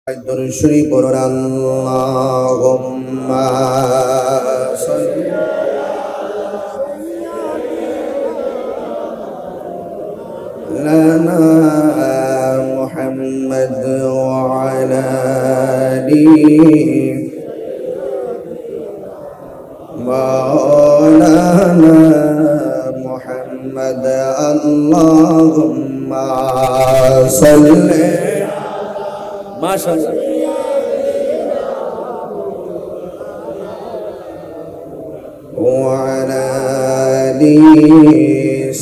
Shri Allahumma salli lana Muhammad wa ala alihi maulana Muhammad Allahumma salli Mashallah. وعلى آل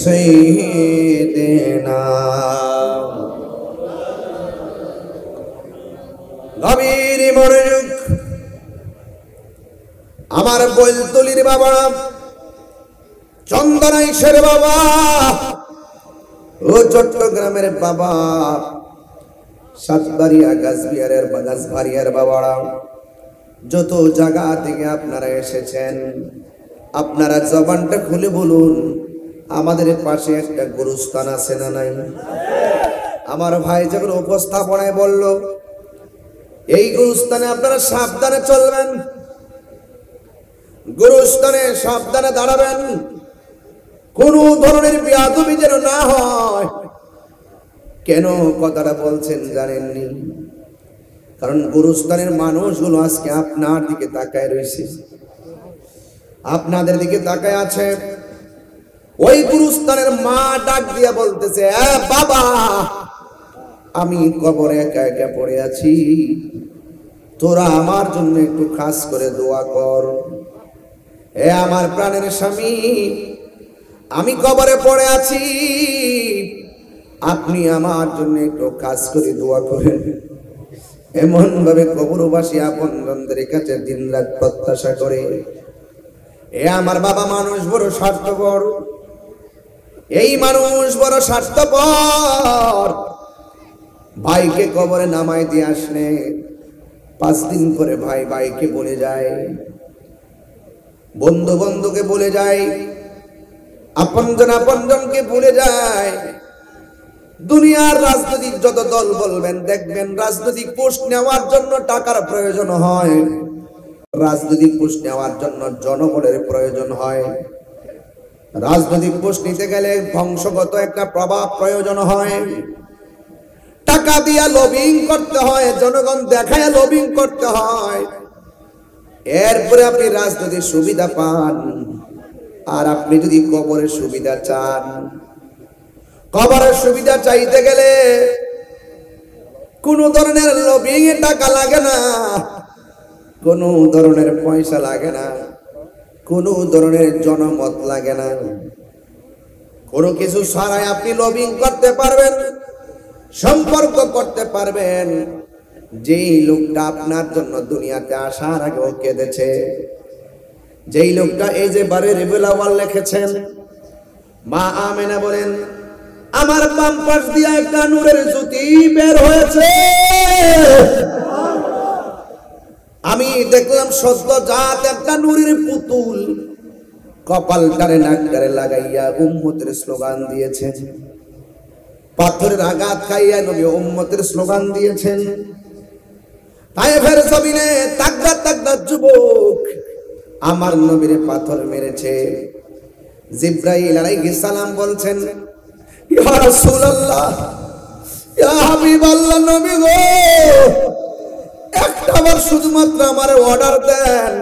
سيدنا গভীর মনোযোগ আমার বৈলতলির বাবা চন্দনাইশের বাবা ও চট্টগ্রামের বাবা সাতবাড়িয়া গাছবাড়িয়ার বাবারা যত জায়গা থেকে আপনারা এসেছেন আপনারা জবানটা খুলে বলুন আমাদের পাশে একটা গুরুস্থান আছে না নাই? আমার ভাই যখন উপস্থাপনায় বলল এই গুরুস্থানে আপনারা সাবধানে চলবেন, গুরুস্থানে সাবধানে দাঁড়াবেন, কোন ধরনের বেয়াদবি যেন না হয়। কেন কথাটা বলছেন জানেননি? কারণ গুরুস্থানের মানুষগুলো আজকে আপনার দিকে তাকায় রয়েছে, আপনাদের দিকে তাকায় আছে। ওই গুরুস্থানের মা ডাক দিয়া বলতেছে, বাবা আমি কবরে একা একা পড়ে আছি, তোরা আমার জন্য একটু খাস করে দোয়া কর। আমার প্রাণের স্বামী আমি কবরে পড়ে আছি, আপনি আমার জন্য একটু কাজ করে দোয়া করেন। এমন ভাবে কবরবাসী আপনজনদের কাছে দিন রাত প্রত্যাশা করে। আমার বাবা মানুষ বড় স্বার্থপর, এই মানুষ বড় স্বার্থপর। ভাইকে কবরে নামাই দিয়ে আসলে 5 দিন পরে ভাইকে বলে যায়, বন্ধু বন্ধুকে বলে যায়, আপনজনকে ভুলে যায়। দুনিয়ার রাজনৈতিক যত দল বলবেন দেখবেন রাজনৈতিক পোস্ট নেওয়ার জন্য টাকার প্রয়োজন হয়, রাজনৈতিক পোস্ট নেওয়ার জন্য জনবলের প্রয়োজন হয়, রাজনৈতিক পোস্ট নিতে গেলে বংশগত একটা প্রভাব প্রয়োজন হয়, টাকা দিয়া লবিং করতে হয়, জনগণ দেখায় লবিং করতে হয়। এরপরে আপনি রাজনৈতিক সুবিধা পান। আর আপনি যদি কবরের সুবিধা চান, কবরের সুবিধা চাইতে গেলে কোন ধরনের লবিং এ টাকা লাগে না, কোন ধরনের পয়সা লাগে না, কোন ধরনের জনমত লাগে না, কোন কিছু ছাড়াই আপনি লবিং করতে পারবেন, সম্পর্ক করতে পারবেন। যেই লোকটা আপনার জন্য দুনিয়াতে আসার আগেও কেঁদেছে, যেই লোকটা এই যে বারে রেবেল আওয়াল লিখেছেন, মা আমেনা বলেন আমার বাম পাশ দিয়ে একটা নূরের জ্যোতি বের হয়েছে। আমি দেখলাম সদ্যজাত একটা নূরের পুতুল কপালটারে নাকটারে লাগাইয়া উম্মতের স্লোগান দিয়েছেন, পাথরের আঘাত খাইয়া নবী উম্মতের স্লোগান দিয়েছেন। তায়েফের জমিনে তাগদা তাগদা যুবক আমার নবীরে পাথর মেরেছে। জিবরাইল আলাইহিস সালাম বলছেন, ইয়া রাসূলুল্লাহ, ইয়া হাবিবাল্লাহ, নবী গো একটাবার শুধুমাত্র আমারে অর্ডার দেন,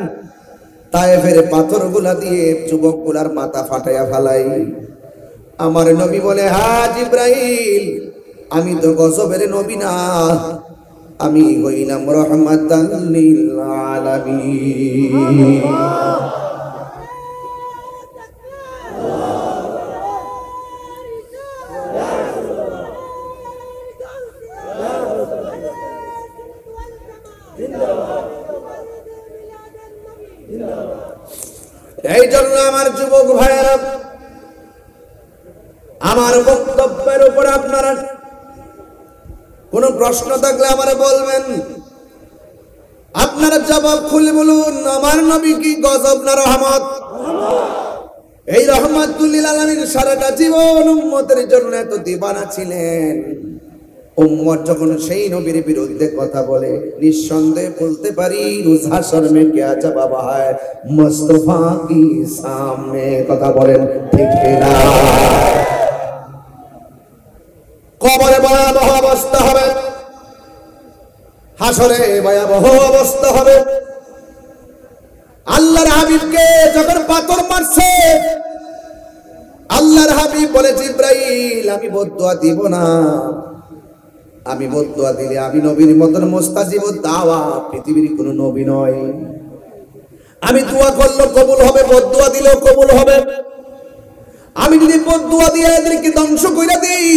তায়েফের পাথরগুলা দিয়ে যুবকগুলার মাথা ফাটাইয়া ফেলাই। আমার নবী বলে, হ্যাঁ জিবরাইল, আমি তো গজবের নবী না, আমি হইলাম রাহমাতাল লিল আলামিন। এই জন্য আমার যুবক ভাইয়েরা, আমার বক্তব্যের উপর আপনারা কোন প্রশ্ন থাকলে আমারে বলবেন, আপনারা জবাব খুলে বলুন। আমার নবী কি গজব না রহমত? এই রহমাতুল লিল আলামিন সারাটা জীবন উম্মতের জন্য এত দিবানা ছিলেন। উম্মত যখন সেই নবীর বিরুদ্ধে কথা বলে, নিঃসন্দেহে বলতে পারি রোজ হাশর মে কিয়া জবাব হয় মুস্তাফা কি সামনে। কথা বলেন ঠিক কিনা? কবরে ভয়াবহ অবস্থা হবে, হাশরে ভয়াবহ অবস্থা হবে। আল্লাহর হাবিবকে যখন পাথর মারছে, আল্লাহর হাবিব বলে জিবরাইল আমি বদদুয়া দিব না, আমি বদদুয়া দিলে আমি নবীর মতন মুস্তাজিব দাওয়া পৃথিবীর কোনো নবী নয়। আমি দোয়া করলে কবুল হবে, বদদুয়া দিলেও কবুল হবে। আমি যদি বদদুয়া দিয়ে এদেরকে ধ্বংস করে দিই,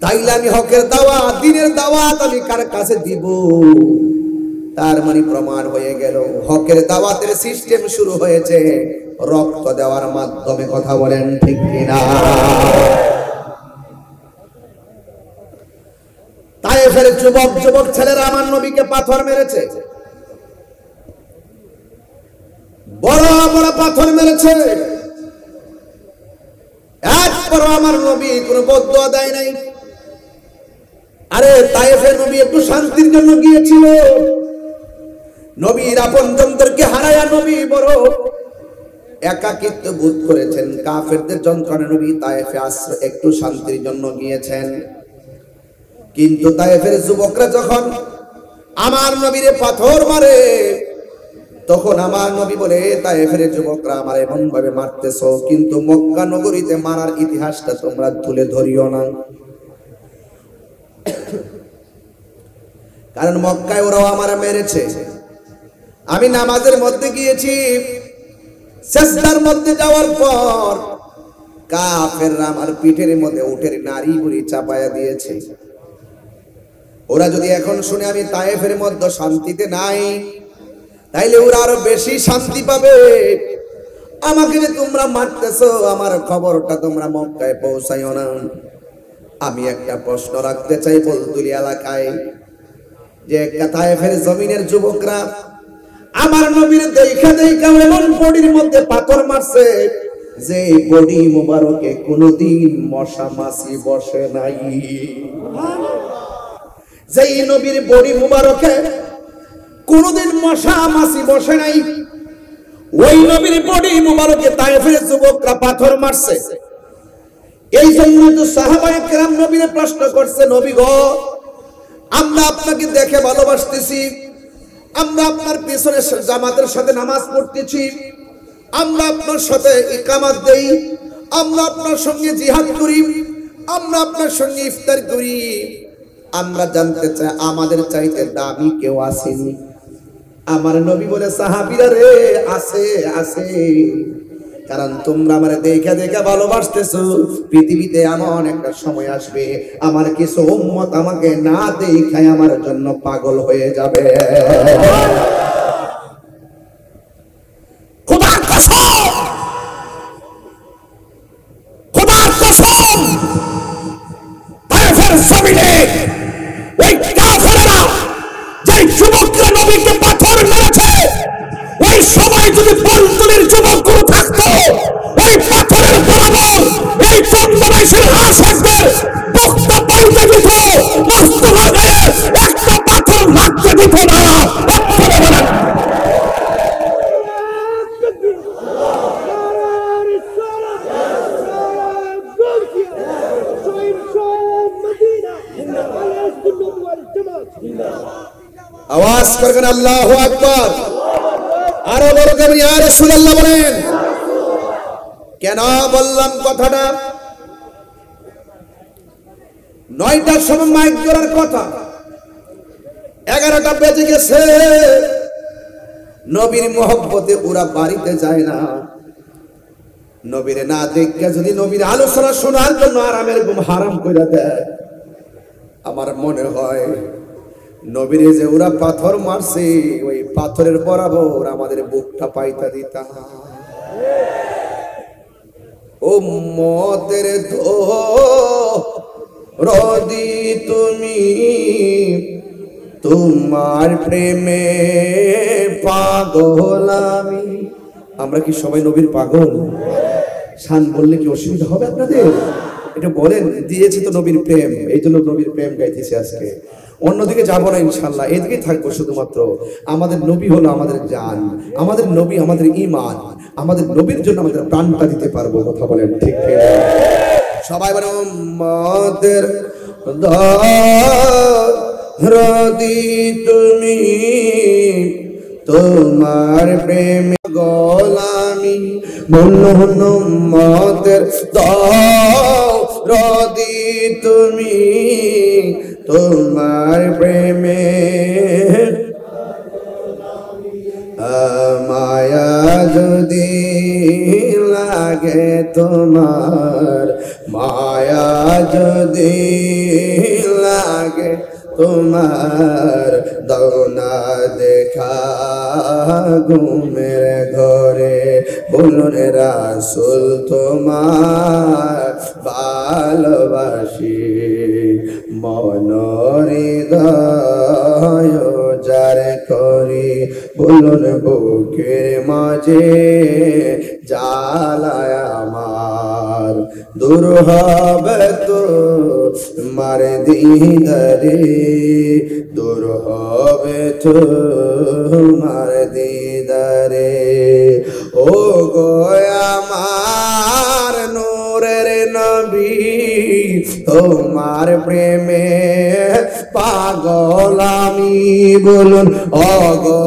তাইলে আমি হকের দাওয়াত, দ্বীনের দাওয়াত আমি কার কাছে দিব? তার মানে প্রমাণ হয়ে গেল হকের দাওয়াতের সিস্টেম শুরু হয়েছে রক্ত দেওয়ার মাধ্যমে। কথা বলেন ঠিক কিনা? তায়েফের যুবক যুবক ছেলেরা আমার নবীকে পাথর মেরেছে, বড় বড় পাথর মেরেছে, একবারও আমার নবী কোনো বদদুয়া দেয় নাই। আরে তায়েফের নবী একটু শান্তির জন্য গিয়েছিল, নবীর আপনজনদেরকে হারায়া নবী বড় একাকিত্ব বোধ করেছেন। কাফেরদের যন্ত্রণা নবী তায়েফে একটু শান্তির জন্য গিয়েছেন। কিন্তু তায়েফের যুবকরা যখন আমার নবীরে পাথর মারে, তখন আমার নবী বলে তায়েফের যুবকরা আমার এমন ভাবে মারতেছ, কিন্তু মক্কা নগরীতে মারার ইতিহাসটা তোমরা তুলে ধরিও না, কারণ মক্কায় ওরাও আমার মেরেছে। আমি নামাজের মধ্যে গিয়েছি, সিজদার মধ্যে যাওয়ার পর কাফেররা আমার পিঠের মধ্যে উটের নাড়ি বুড়ি চাপায়া দিয়েছে। ওরা যদি এখন শুনে আমি তায়েফের মধ্যে শান্তিতে নাই, তাইলে ওরা আরো বেশি শান্তি পাবে। আমাকে যে তোমরা মারতেছো, আমার খবরটা তোমরা মক্কায় পৌঁছাইও না। আমি একটা প্রশ্ন রাখতে চাই বলতুলি এলাকায়, যে তায়েফের জমিনের যুবকরা আমার নবীর দেখা দেখা এমন বডির মধ্যে পাথর মারছে যে বডি মুবারকে কোনদিন মশা মাছি বসে নাই। যেই নবীর বডি মুবারকে কোনদিন মশা মাছি বসে নাই, ওই নবীর বডি মুবারকে তায়েফের যুবকরা পাথর মারছে। এই জন্য তো সাহাবায়ে কেরাম নবীরে প্রশ্ন করছে, নবী গো, আমরা আপনাকে দেখে ভালোবাসতেছি, আমরা আপনার পিছনে জামাতের সাথে নামাজ পড়তেছি, আমরা আপনার সাথে ইকামত দেই, আমরা আপনার সঙ্গে জিহাদ করি, আমরা আপনার সঙ্গে ইফতার করি। আমরা জানতে চাই আমাদের চাইতে দামি কেউ আসেনি? আমার নবী বলে সাহাবীরা রে, আছে আছে, কারণ তোমরা আমার দেখা দেখা ভালোবাসতেছো। পৃথিবীতে এমন একটা সময় আসবে আমার কিছু উম্মত আমাকে না দেখায় আমার জন্য পাগল হয়ে যাবে। খোদার কসম, খোদার কসম, তায়েফের জমিনে ওই কাফেররা যে যুবকরা নবীকে পাথর মেরেছে, ওই সময় যদি বলতুলির যুবকগুলো থাকতো, ওই পাথরের বরাবর এই চন্দনাইশের আশেকদের বক্তা পাইতে দিত, মুস্তাফা গায়ে একটা পাথর লাগতে দিত না। আওয়াজ করবেন আল্লাহু আকবার। আরো বড় করে ইয়া রাসূলুল্লাহ বলেন। কেন বললাম কথাটা? 9টার সময় মাইক ধরার কথা, 11টা বেজে গেছে। নবীর মহব্বতে ওরা বাড়িতে যায় না। নবীরে না দেখে যদি নবীর আলোচনা শোনার জন্য আরামের ঘুম হারাম করে দেয়, আমার মনে হয় নবীরে যে ওরা পাথর মারছে, ওই পাথরের বরাবর আমাদের বুকটা পাইতা দিতা। উম্মতের দরদি তুমি, তোমার প্রেমে পাগল আমি। আমরা কি সবাই নবীর পাগল? শান বললে কি অসুবিধা হবে আপনাদের? একটু বলেন, দিয়েছি তো নবীর প্রেম, এই জন্য নবীর প্রেম গাইতেছি আজকে। অন্যদিকে যাবো না ইনশাল্লাহ, এদিকেই থাকবো শুধুমাত্র। আমাদের নবী হলো আমাদের জান, আমাদের নবী আমাদের ঈমান, আমাদের নবীর জন্য আমাদের প্রাণটা দিতে পারবো। কথা বলেন ঠিক ঠিক? সবাই বলেন উম্মতের দরদি তুমি, তোমার প্রেমে গোলামি, বলুন উম্মতের দরদি তুমি, তোমার প্রেমে মায়া যদি লাগে তোমার, মায়া যদি লাগে তোমার, দাও না দেখা ঘুমের ঘরে, বলুন রাসূল তোমার ভালোবাসি, মনোহৃদয় যার করি, বলুন বুকের মাঝে জ্বালায় আমার, দূর হবে তো মার দিদারে, দূর হবে তো মার দিদারে, ও গো আমার নূরের নবী, তোমার প্রেমে পাগল আমি, বলুন ও গো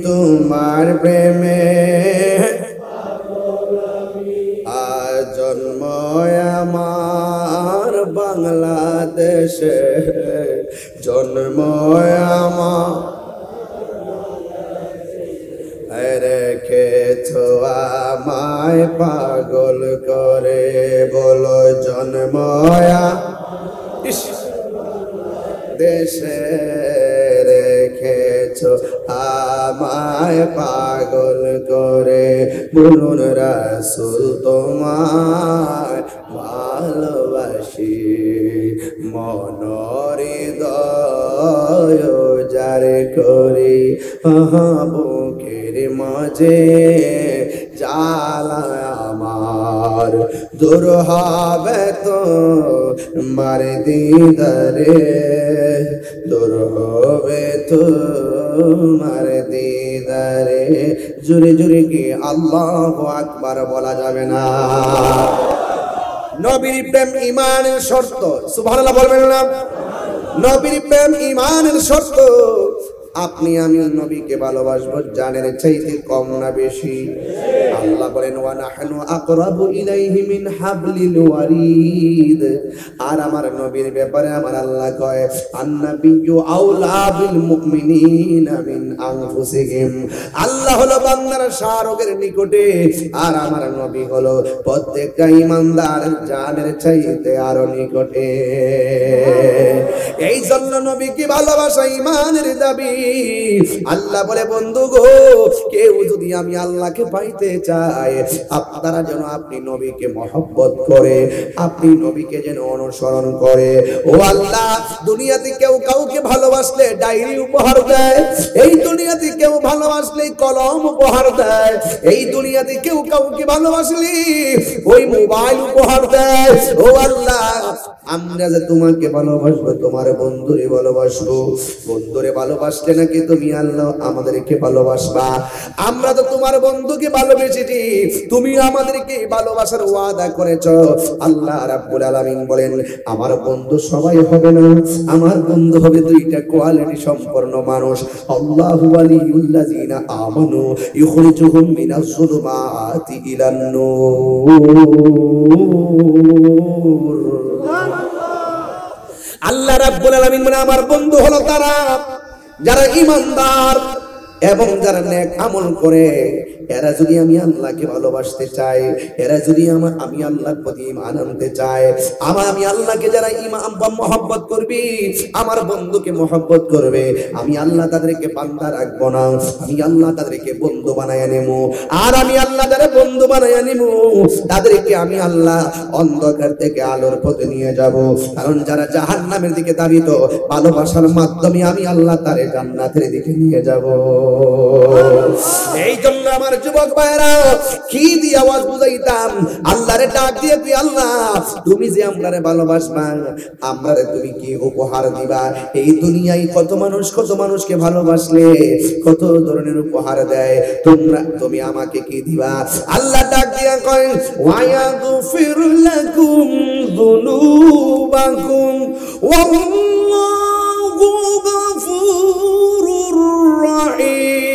তোমার প্রেমে জন্ম আমার বাংলাদেশে, জন্ম আমার রেখেছ আমায় পাগল করে, বলো জন্ম দেশে রেখেছ আমায় পাগল করে, বলুন রাসূল তোমায় ভালোবাসি, মনোহৃদয় যার করি, বুকের মাঝে জ্বালায় আমার, দূর হবে তো মার দিদারে, দূর হবে তো মার দিদারে, জোরে জোরে কি আল্লাহু আকবার বলা যাবে না? নবীর প্রেম ঈমানের শর্ত, সুবহানাল্লাহ বলবেন না? নবীর প্রেম ঈমানের শর্ত। আপনি আমি নবীকে ভালোবাসবো জানের চাইতে কম না বেশি? আল্লাহ বলেন ওয়া নাহনু আকরাবু ইলাইহি মিন হাবলিল ওয়ারিদ। আর আমার নবীর ব্যাপারে আমার আল্লাহ কয় আন্নাবিয়্যু আউলা বিল মুমিনিনা মিন আনফুসিহিম। আল্লাহ হলো বান্দার শারকের নিকটে, আর আমার নবী হলো প্রত্যেকটা ঈমানদারের জানের চাইতে আরো নিকটে। এই জন্য নবীকে ভালোবাসা ঈমানের দাবি। আল্লাহ বলে বন্ধু গো, কেউ যদি আমি আল্লাহকে পাইতে চায়, আপনারা যেন আপনি নবীকে মহব্বত করে, আপনি নবীকে যেন অনুসরণ করে। ও আল্লাহ, দুনিয়াতে কেউ কাউকে ভালোবাসলে ডায়েরি উপহার দেয়, এই দুনিয়াতে কেউ ভালোবাসলে কলম উপহার দেয়, এই দুনিয়াতে কেউ কাউকে ভালোবাসলে ওই মোবাইল উপহার দেয়। ও আল্লাহ, আমরা যে তোমাকে ভালোবাসবো, তোমার বন্ধুরে ভালোবাসবো, বন্ধুরে ভালোবাসলে নাকি তুমি আল্লাহ আমাদেরকে ভালোবাসবা। আমরা তো তোমার বন্ধুকে ভালোবেসেছি, তুমি আমাদেরকে ভালোবাসার ওয়াদা করেছো। আল্লাহ রাব্বুল আলামিন বলেন আমার বন্ধু সবাই হবে না, আমার বন্ধু হবে দুইটা কোয়ালিটি সম্পন্ন মানুষ। আল্লাহু ওয়ালিউল্লাযিনা আমানু ইখরিজুহুম মিনাজ যুলুমাতি ইলান নূর। আল্লাহ রাব্বুল আলামিন মানে আমার বন্ধু হলো তারা যারা ঈমানদার এবং যারা নেক আমল করে। এরা যদি আমি আল্লাহকে ভালোবাসতে চাই, এরা যদি আমি আল্লাহর প্রতি ঈমান আনতে চাই, আমি আল্লাহকে যারা ঈমান বা মহব্বত করবি, আমার বন্ধুকে মহব্বত করবে, আমি আল্লাহ তাদেরকে বান্দা রাখবো না, আমি আল্লাহ তাদেরকে বন্ধু বানায় নেব। আর আমি আল্লাহ যারা বন্ধু বানায় নেব, তাদেরকে আমি আল্লাহ অন্ধকার থেকে আলোর পথে নিয়ে যাব। কারণ যারা জাহান্নামের দিকে ধাবিত, ভালোবাসার মাধ্যমে আমি আল্লাহ তারে জান্নাতের দিকে নিয়ে যাব। এই জন্য আমার যুবক ভাইরা কি দিয়ে আওয়াজ বুঝাইতাম আল্লাহরে ডাক দিয়ে তুই আল্লাহ তুমি যে আমরারে ভালোবাসবা আমরারে তুমি কি উপহার দিবা এই দুনিয়ায় কত মানুষকে ভালোবাসলে কত ধরনের উপহার দেয় তুমি আমাকে কি দিবা আল্লাহ ডাক দিয়া কয় ওয়ায়াগফির লাকুম যুনুবাকুম ওয়াল্লাহু গফুরুর রাহিম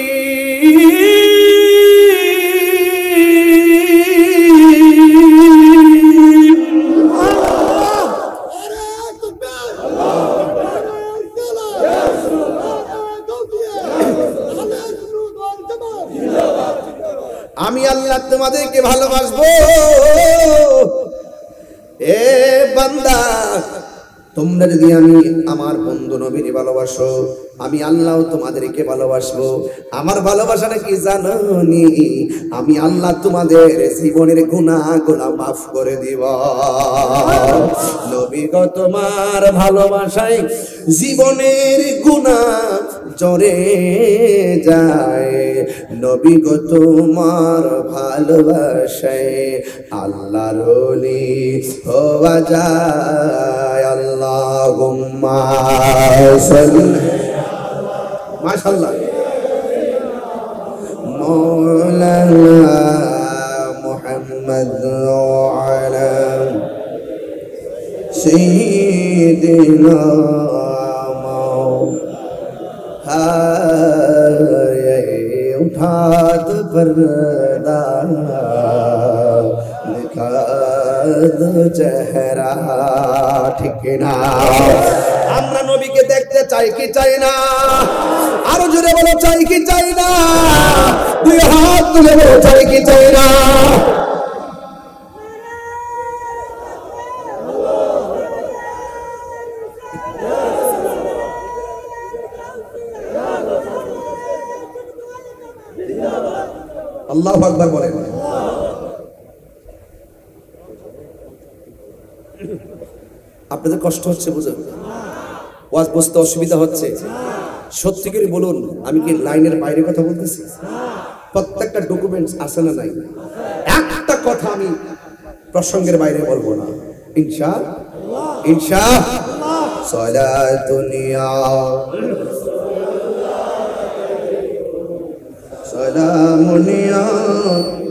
আমি আল্লাহ তোমাদেরকে ভালোবাসবো এ বান্দা তোমরা যদি আমি আমার বন্ধু নবীকে ভালোবাসো আমি আল্লাহ তোমাদেরকে ভালোবাসবো আমার ভালোবাসাটা কি জানোনি আমি আল্লাহ তোমাদের জীবনের গুনাহগুলো maaf করে দিব নবী গো তোমার ভালোবাসায় জীবনের গুনাহ ঝরে যায় নবী গো তোমার ভালোবাসায় আল্লাহর ওলি হওয়া যায় আল্লাহুম্মা সাল্লি মাশাআল্লাহ মাওলানা মুহাম্মদ আলা সাইয়্যিদিনা उठा तो पर्दा दिखा दो चेहरा ठीक ना আমরা নবীকে দেখতে চাই কি চাই না আরো জোরে বলো চাই কি চাই না দুই হাত তুলে বলো চাই কি চাই না আল্লাহু আকবার বলেন আপনাদের কষ্ট হচ্ছে বুঝুন ওয়াজ বুঝতে অসুবিধা হচ্ছে সত্যি করে বলুন আমি কি লাইনের বাইরে কথা বলতেছি প্রত্যেকটা ডকুমেন্টস আছে না নাই একটা কথা আমি প্রসঙ্গের বাইরে বলবো না ইনশাআল্লাহ সালাতুনিয়া سلام يا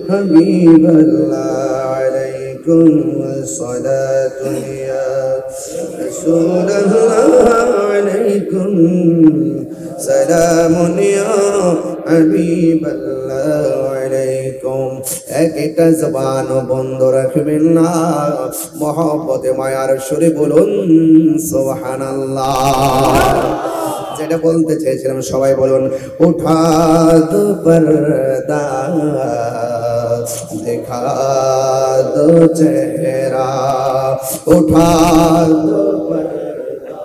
حبيب الله عليكم والصلاة يا رسول الله عليكم سلام يا حبيب الله عليكم একটা জবান বন্ধ রাখবেন না মহব্বতে মায়ার সুরে বলুন সুবহানাল্লাহ যেটা বলতে চেয়েছিলাম সবাই বলুন উঠা দো পর্দা দেখা দো চেহারা উঠা দো পর্দা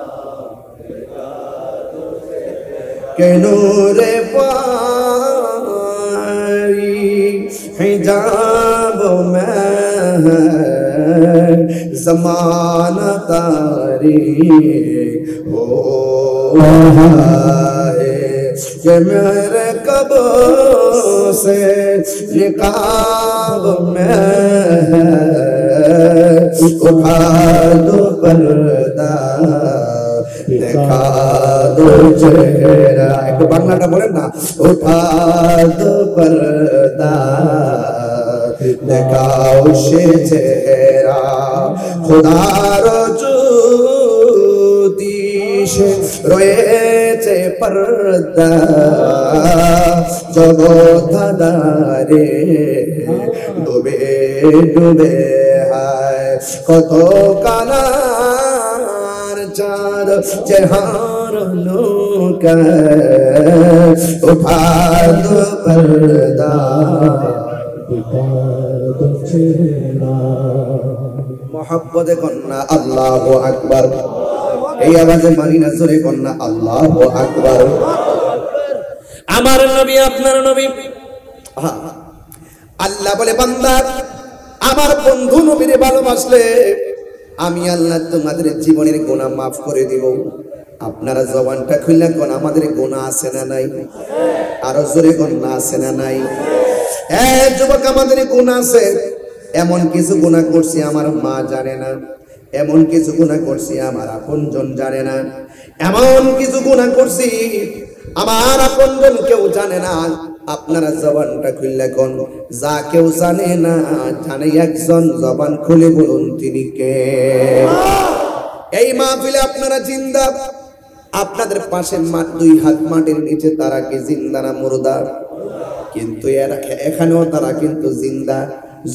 কে নূরে পারি হিজাব মে ज़माना तारीक हो है कि मेरे कब्र से निकाब में उठा दो पर्दा देखा दो चेहरा एक बांग्लाটা বলেন না उठा दो पर्दा देखाओ से चेहरा खुदार ज्योतिष রয়েছে पर्दा জগৎধারে ডুবে ডুবে হায় কত কালার চাঁদ চেহার লোকা উঠা দো पर्दा मोहब्बत कन्ना अल्लाहु अकबर এই আওয়াজে মারিনা জোরে কন্না আল্লাহু আকবার আমার নবী আপনার নবী আল্লাহ বলে বান্দা আমার বন্ধু নবীরে ভালোবাসলে আমি আল্লাহ তোমাদের জীবনের গুনাহ maaf করে দিব আপনারা জবানটা খুললে কোন আমাদের গুনাহ আছে না নাই আরো জোরে কোন আছে না নাই যুবক, আমাদের গুনাহ আছে, এমন কিছু গুনাহ করছি আমার মা জানে না, এমন কিছু গুনাহ করছি আমার আপনজন জানে না, এমন কিছু গুনাহ করছি আমার আপনজন কেউ জানে না। আপনারা জবানটা খুলে কোন, যা কেউ জানে না জানে একজন, জবান খুলে বলুন তিনি কে? এই মাহফিলে আপনারা জিন্দা, আপনাদের পাশে দুই হাত মাটির নিচে তারা কি জিন্দা না মুর্দা? কিন্তু এখানেও তারা কিন্তু জিন্দা।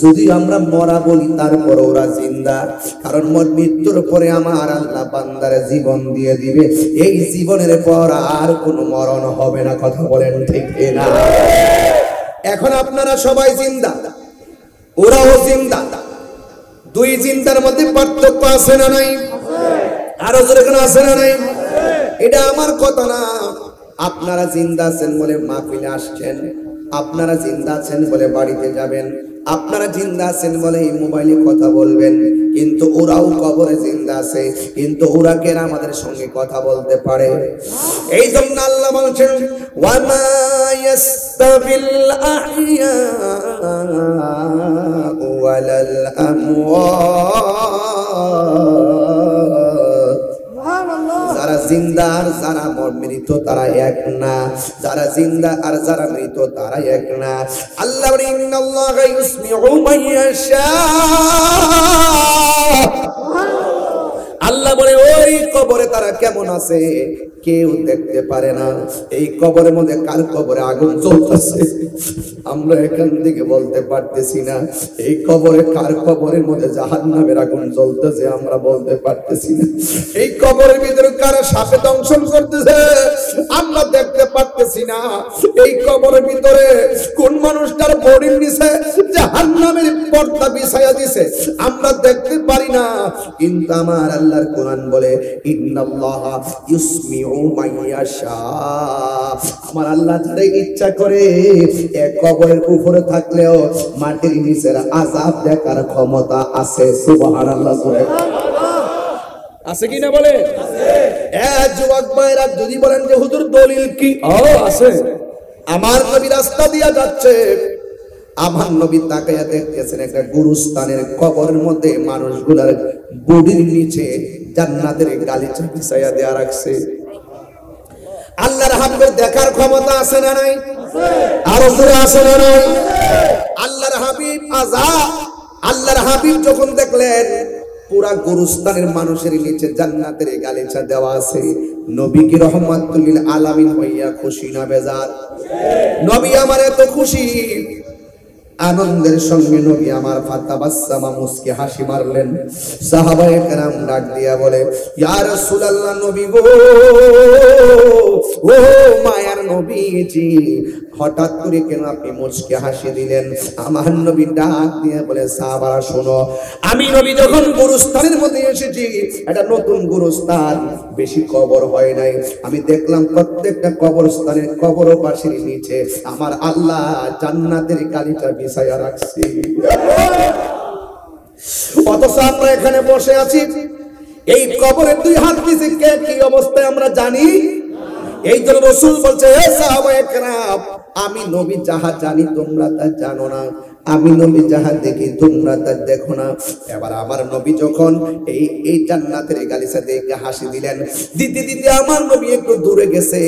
যদি আমরা মরা বলি তারপর ওরা জিন্দা, কারণ মৃত্যুর পরে আমার আল্লাহ বান্দার জীবন দিয়ে দিবে, এই জীবনের পর আর কোনো মরণ হবে না। কথা বলেন ঠিক না? এখন আপনারা সবাই জিন্দা, ওরাও জিন্দা, দুই জিন্দার মধ্যে পার্থক্য আছে না নাই? আরো জোরে কেন আছে না নাই? এটা আমার কথা না। আপনারা জিন্দা আছেন বলে মাহফিলে আসছেন, আপনারা জিন্দা আছেন বলে বাড়িতে যাবেন, আপনারা জিন্দা আছেন বলে এই মোবাইলে কথা বলবেন, কিন্তু ওরাও কবরে জিন্দা আছে, কিন্তু ওরা কেন আমাদের সঙ্গে কথা বলতে পারে? এই জন্য আল্লাহ বলছেন, ওয়ামা ইয়াস্তাবিল আহইয়া ওয়ালাল আমওয়াত। যারা জিন্দা আর যারা মৃত তারা এক না, যারা জিন্দা আর যারা মৃত তারা এক না। আল্লাহ বলেন, ইন্নাল্লাহা ইউসমিউ মান ইয়াশা। আল্লাহ বলে ওই কবরে তারা কেমন আছে কেউ দেখতে পারে না। এই কবরের মধ্যে কার কবরে আগুন জ্বলতেছে আমরা এখান থেকে বলতে পারতেছি না। এই কবরে কার কবরের মধ্যে জাহান্নামের আগুন জ্বলতেছে আমরা বলতে পারতেছি না। এই কবরের ভিতরে কারা সাপে দংশন করতেছে আমরা দেখতে পারতেছি না। এই কবরের ভিতরে কোন মানুষটার বডির নিচে জাহান্নামের পর্দা বিছায়া দিয়েছে আমরা দেখতে পারি না। কিন্তু আমার আল্লাহর কোরআন বলে, ইন্নাল্লাহা ইউসমিউ মান ইয়াশা। আমার আল্লাহ যারা ইচ্ছা করে এক কবরের উপরে থাকলেও মাটির নিচের আযাব দেখার ক্ষমতা আছে। সুবহানাল্লাহ। আছে কি না বলে? যুবক ভাইরা যদি বলেন যে হুজুর দলিল কি? আছে। আমার নবী রাস্তা দিয়া যাচ্ছে, আমার নবী তাকায়া দেখতেছেন একটা গুরুস্থানের কবরের মধ্যে মানুষগুলার বডির নিচে জান্নাতের গালিচা বিছায়া দেয়া রাখছে। আল্লাহর হাবিবের দেখার ক্ষমতা আছে না নাই? আর জোরে আছে না নাই? আল্লাহর হাবিব আল্লাহর হাবিব যখন দেখলেন পুরা গুরুস্থানের মানুষের নিচে জান্নাতের গালিচা দেওয়া আছে, নবী কি রহমাতুল লিল আলামিন হইয়া খুশি না বেজার? নবী আমার এত খুশি, আনন্দের সঙ্গে নবী আমার ফাতাবাসসামা মুস্কি হাসি মারলেন। সাহাবায়ে কেরাম ডাক দিয়া বলে, ইয়া রাসূলুল্লাহ, নবী গো, ও মায়ার নবীজি, হঠাৎ করে কেন আপনি মুস্কি হাসি দিলেন? আমার নবী ডাক দিয়ে বলে, সাহাবারা শোনো, আমি নবী যখন গুরুস্থানের মধ্যে এসেছি, এটা নতুন গুরুস্থান, বেশি কবর হয় নাই, আমি দেখলাম প্রত্যেকটা কবরস্থানের কবরবাসীর নিচে আমার আল্লাহ জান্নাতের গালিচা বিছায়া রাখছে। অথচ আমরা এখানে বসে আছি, এই কবরের দুই হাত নিচে কে কি অবস্থায় আমরা জানি। এই জন্য রাসূল বলছে, হে সাহাবায়ে কেরাম, আমি নবী যাহা জানি তোমরা তা জানো না, আমি নবী যাহা দেখি তোমরা তা দেখো না। এবার আমার নবী যখন এই জান্নাতের গালিচা দেখে হাসি দিলেন, দিতে দিতে আমার নবী একটু দূরে গেছে,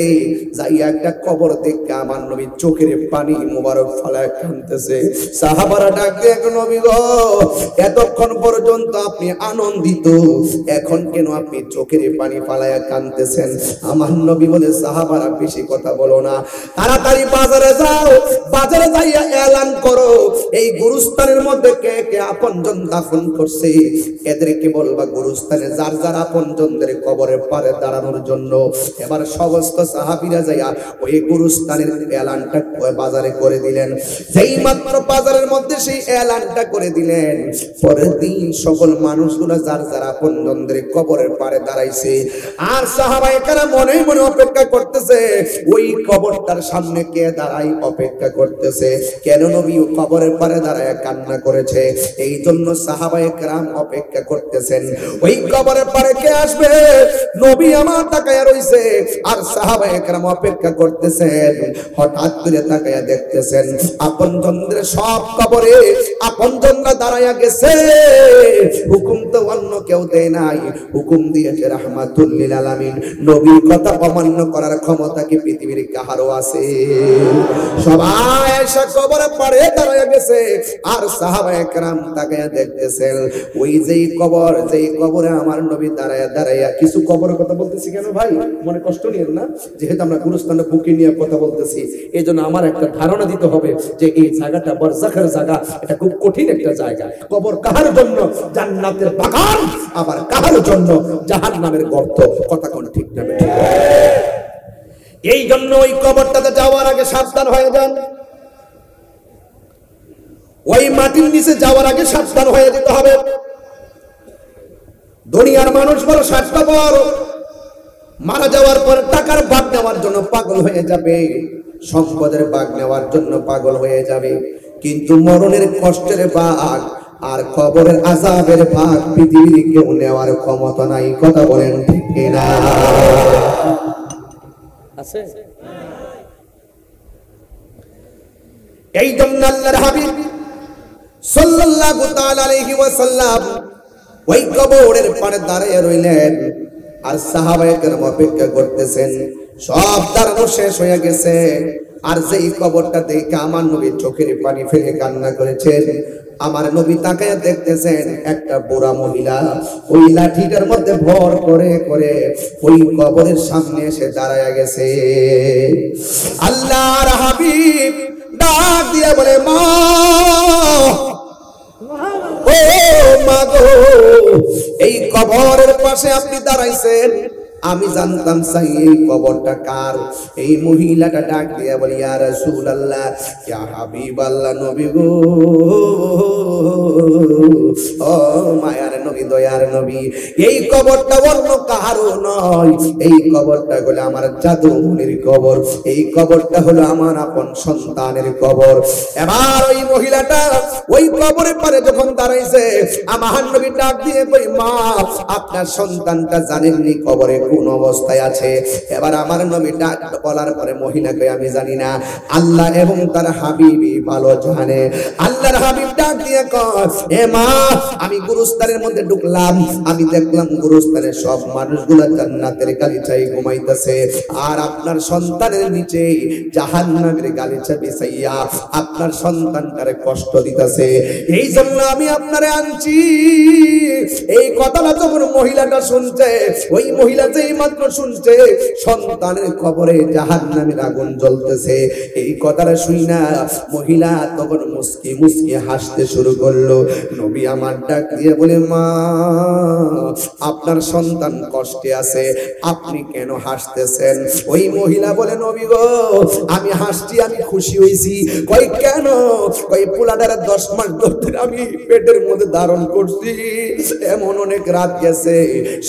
যাইয়া একটা কবর দেখে আমার নবী চোখের পানি মোবারক ফলায় কাঁদতেছে। সাহাবারা ডাক দিয়ে, নবী গো, এতক্ষণ পর্যন্ত আপনি আনন্দিত, এখন কেন আপনি চোখের পানি ফলায় কাঁদতেছেন? আমার নবী বলে, সাহাবারা বেশি কথা বলো না, তাড়াতাড়ি বাজারে যাও, বাজারে যাইয়া এলান করো এই গুরুস্থানের মধ্যে কে কে আপনজন দাফন করছে, এদেরকে বলবা গুরুস্থানে যার যার আপনজনদের কবরের পারে দাঁড়ানোর জন্য। এবার সমস্ত সাহাবীরা যাইয়া ওই গুরুস্থানের এলানটা বাজারে করে দিলেন। যেই মাত্র বাজারের মধ্যে সেই এলানটা করে দিলেন, পরের দিন সকল মানুষগুলো যার যার আপনজনদের কবরের পারে দাঁড়াইছে। আর সাহাবায়ে কেরাম মনে মনে অপেক্ষা করতেছে ওই কবরটার সামনে কে দাঁড়াই, অপেক্ষা করতেছে কেন নবী কবরের পারে দাঁড়ায় কান্না করেছে। এই জন্য সাহাবায়ে কেরাম অপেক্ষা করতেছেন ওই কবরের পারে কে আসবে। নবী আমার তাকায়া রইছে আর সাহাবায়ে কেরাম অপেক্ষা করতেছেন। হঠাৎ করে তাকায়া দেখতেছেন আপনজনদের সব কবরে আপনজনরা দাঁড়ায়া গেছে। হুকুম তো অন্য কেউ দেয় নাই, হুকুম দিয়েছে রাহমাতুল লিল আলামিন। নবীর কথা অমান্য করার ক্ষমতা কি পৃথিবীর কারো আছে? সবাই এসে কবরে পড়ে দাঁড়ায়া গেছে আর সাহাবায়ে কেরাম তাকায়া দেখতেছেন ওই যেই কবর, যেই কবরে আমার নবী দাঁড়ায়া দাঁড়ায়া। কিছু কবরের কথা বলতেছি কেন ভাই, মনে কষ্ট নিয়েন না, যেহেতু আমরা গুরুস্থানে বুকে নিয়ে কথা বলতেছি এই জন্য আমার একটা ধারণা দিতে হবে যে এই জায়গাটা বরজাখের জায়গা, এটা খুব কঠিন একটা জায়গা। কবর কাহার জন্য জান্নাতের বাগান, আবার কাহার জন্য জাহান্নামের গর্ত। কথা কোন ঠিক না? এই জন্য ওই কবরটাতে যাওয়ার আগে সাবধান হয়ে যান। ওই মাটির নিচে যাওয়ার আগে সাবধান হয়ে যেতে হবে। দুনিয়ার মানুষ বড় স্বার্থপর, মারা যাওয়ার পর টাকার ভাগ নেওয়ার জন্য পাগল হয়ে যাবে, সম্পদের ভাগ নেওয়ার জন্য পাগল হয়ে যাবে, কিন্তু মরণের কষ্টের ভাগ আর কবরের আযাবের ভাগ পৃথিবীর কেউ নেওয়ার ক্ষমতা নাই। কথা বলেন ঠিক কিনা? আছে। এই জন্য আল্লাহর হাবিব সাল্লাল্লাহু তাআলা আলাইহি ওয়াসাল্লাম ওই কবরের পাড়ে দাঁড়িয়ে রইলেন আর সাহাবায়ে কেরাম অপেক্ষা করতেছেন। সব দাঁড়ানো শেষ হয়ে গেছে আর যেই কবরটা দেখে আমার নবী চোখের পানি ফেলে কান্না করেছেন। আমার নবী তাকায়া দেখতেছেন একটা বুড়া মহিলা ওই লাঠিটার মধ্যে ভর করে করে ওই কবরের সামনে এসে দাঁড়ায়া গেছে। আল্লাহর হাবিব ডাক দিয়ে বলে, মা ও মা গো, এই কবরের পাশে আপনি দাঁড়াইছেন, আমি জানতাম চাই এই কবরটা কার। এই মহিলাটা ডাক দিয়ে বলি, ইয়া রাসূলুল্লাহ, ইয়া হাবিবাল্লাহ, নবী গো, ও মায়ার নবী, দয়ার নবী, এই কবরটা অন্য কারো নয়, এই কবরটা হলো আমার জাদুমণির কবর, এই কবরটা হলো আমার আপন সন্তানের কবর। এবার ওই মহিলাটা ওই কবরের পারে যখন দাঁড়াইছে, আমার নবী ডাক দিয়ে কই, মা আপনার সন্তানটা জানেননি কবরে কোন অবস্থায় আছে? এবার আমার নবী ডাক বলার পরে মহিলাকে, আমি জানি না, আল্লাহ এবং তার হাবিবই ভালো জানে। আল্লাহর হাবিব ডাক দিয়ে কয়, এ মা, আমি গুরুস্থানের মধ্যে ঢুকলাম, আমি দেখলাম গুরুস্থানের সব মানুষগুলো জান্নাতের গালিচায় ঘুমাইতেছে আর আপনার সন্তানের নিচে জাহান্নামের গালিচা বিছাইয়া আপনার সন্তানটারে কষ্ট দিতেছে, এই জন্য আমি আপনারে আনছি। এই কথাটা যখন মহিলাটা শুনছে, ওই মহিলা যেই মাত্র শুনছে সন্তানের কবরে জাহান্নামের আগুন জ্বলতেছে, এই কথাটা শুই না মহিলা তখন মুস্কি মুস্কি হাসতে শুরু করলো। নবী আমার ডাক দিয়ে বলে, মা আপনার সন্তান কষ্টে আছে, আপনি কেন হাসতেছেন? ওই মহিলা বলে, নবী গো, আমি হাসছি, আমি খুশি হইছি। কই কেন? কই পোলাটার 10 মাস ধরে আমি পেটের মধ্যে ধারণ করছি, এমন অনেক রাত গেছে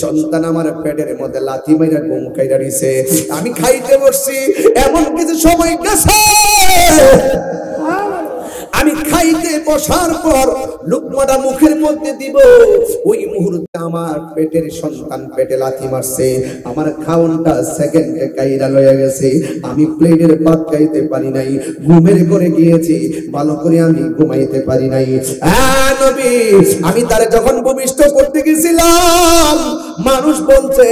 সন্তান আমার পেটের মধ্যে লাথি মাইরা ঘুম কাইরা দিছে, আমি খাইতে বসছি, এমন কিছু সময় গেছে আমি খাইতে বসার পর লুকমাটা মুখের মধ্যে দিব, ওই মুহূর্তে আমার পেটের সন্তান পেটে লাথি মারছে, আমার খাওনটা সেকেন্ডে কাইরা লয়ে গেছে, আমি প্লেটের ভাত খাইতে পারি নাই, ঘুমের করে গিয়েছি, ভালো করে আমি ঘুমাইতে পারি নাই। নবী, আমি তারে যখন ভূমিষ্ঠ করতে গেছিলাম, মানুষ বলছে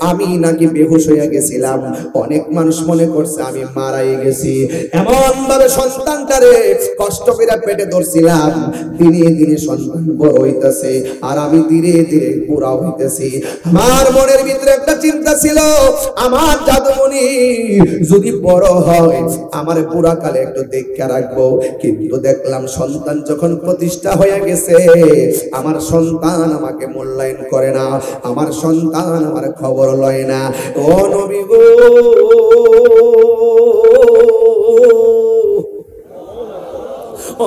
আমি নাকি বেহুশ হয়ে গেছিলাম, অনেক মানুষ মনে করছে আমি মারাই গেছি, এমন ভাবে সন্তানটারে কষ্ট করে পেটে ধরছিলাম। দিনে দিনে সন্তান বড় হইতেছে আর আমি ধীরে ধীরে বুড়া হইতেছি। আমার মনের ভিতরে একটা চিন্তা ছিল, আমার জাদুমণি যদি বড় হয় আমার বুড়া কালে একটু দেখে রাখবো, কিন্তু দেখলাম সন্তান যখন প্রতিষ্ঠা হয়ে গেছে, আমার সন্তান আমাকে মূল্যায়ন করে না, আমার সন্তান আমার খবর লয় না। ও নবী গো,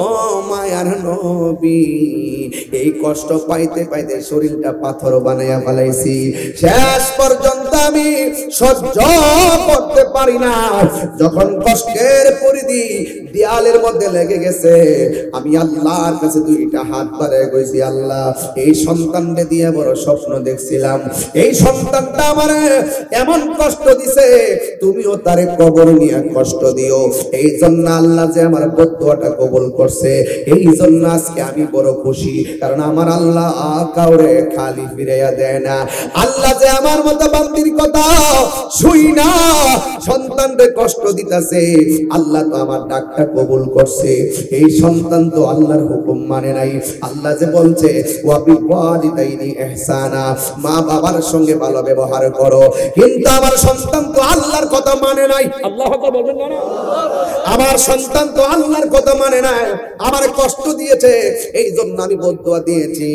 ও মায়ার নবী, এই কষ্ট পাইতে পাইতে শরীরটা পাথর বানাইয়া ফেলাইছি, শেষ পর্যন্ত যন্ত্রণাটা আমি সহ্য করতে পারি না। যখন কষ্টের পরিধি দেয়ালের মধ্যে লেগে গেছে, আমি আল্লাহর কাছে দুইটা হাত বাড়ায় কইছি, আল্লাহ এই সন্তানকে দিয়ে বড় স্বপ্ন দেখছিলাম, এই সন্তানটা আমারে এমন কষ্ট দিছে, তুমিও তারে কবর নিয়ে কষ্ট দিও। এই জন্য আল্লাহ যে আমার বদদুয়াটা কবুল করছে, এই জন্য আজকে আমি বড় খুশি। কারণ আমার আল্লাহ কাউরে খালি ফিরাইয়া দেয় না। আল্লাহ যে আমার মতো বান্দির কথা শুই না সন্তানকে কষ্ট দিতেছে, আল্লাহ তো আমার ডাকটা কবুল করছে। এই সন্তান তো আল্লাহর হুকুম মানে নাই। আল্লাহ যে বলছে ওয়া বিওয়ালিদাইনি ইহসানা, মা বাবার সঙ্গে ভালো ব্যবহার করো, কিন্তু আমার সন্তান তো আল্লাহর কথা মানে নাই। আল্লাহু আকবার বলবেন না? আমার সন্তান তো আল্লাহর কথা মানে নাই, আমার কষ্ট দিয়েছে, এই জন্য আমি বদদুয়া দিয়েছি।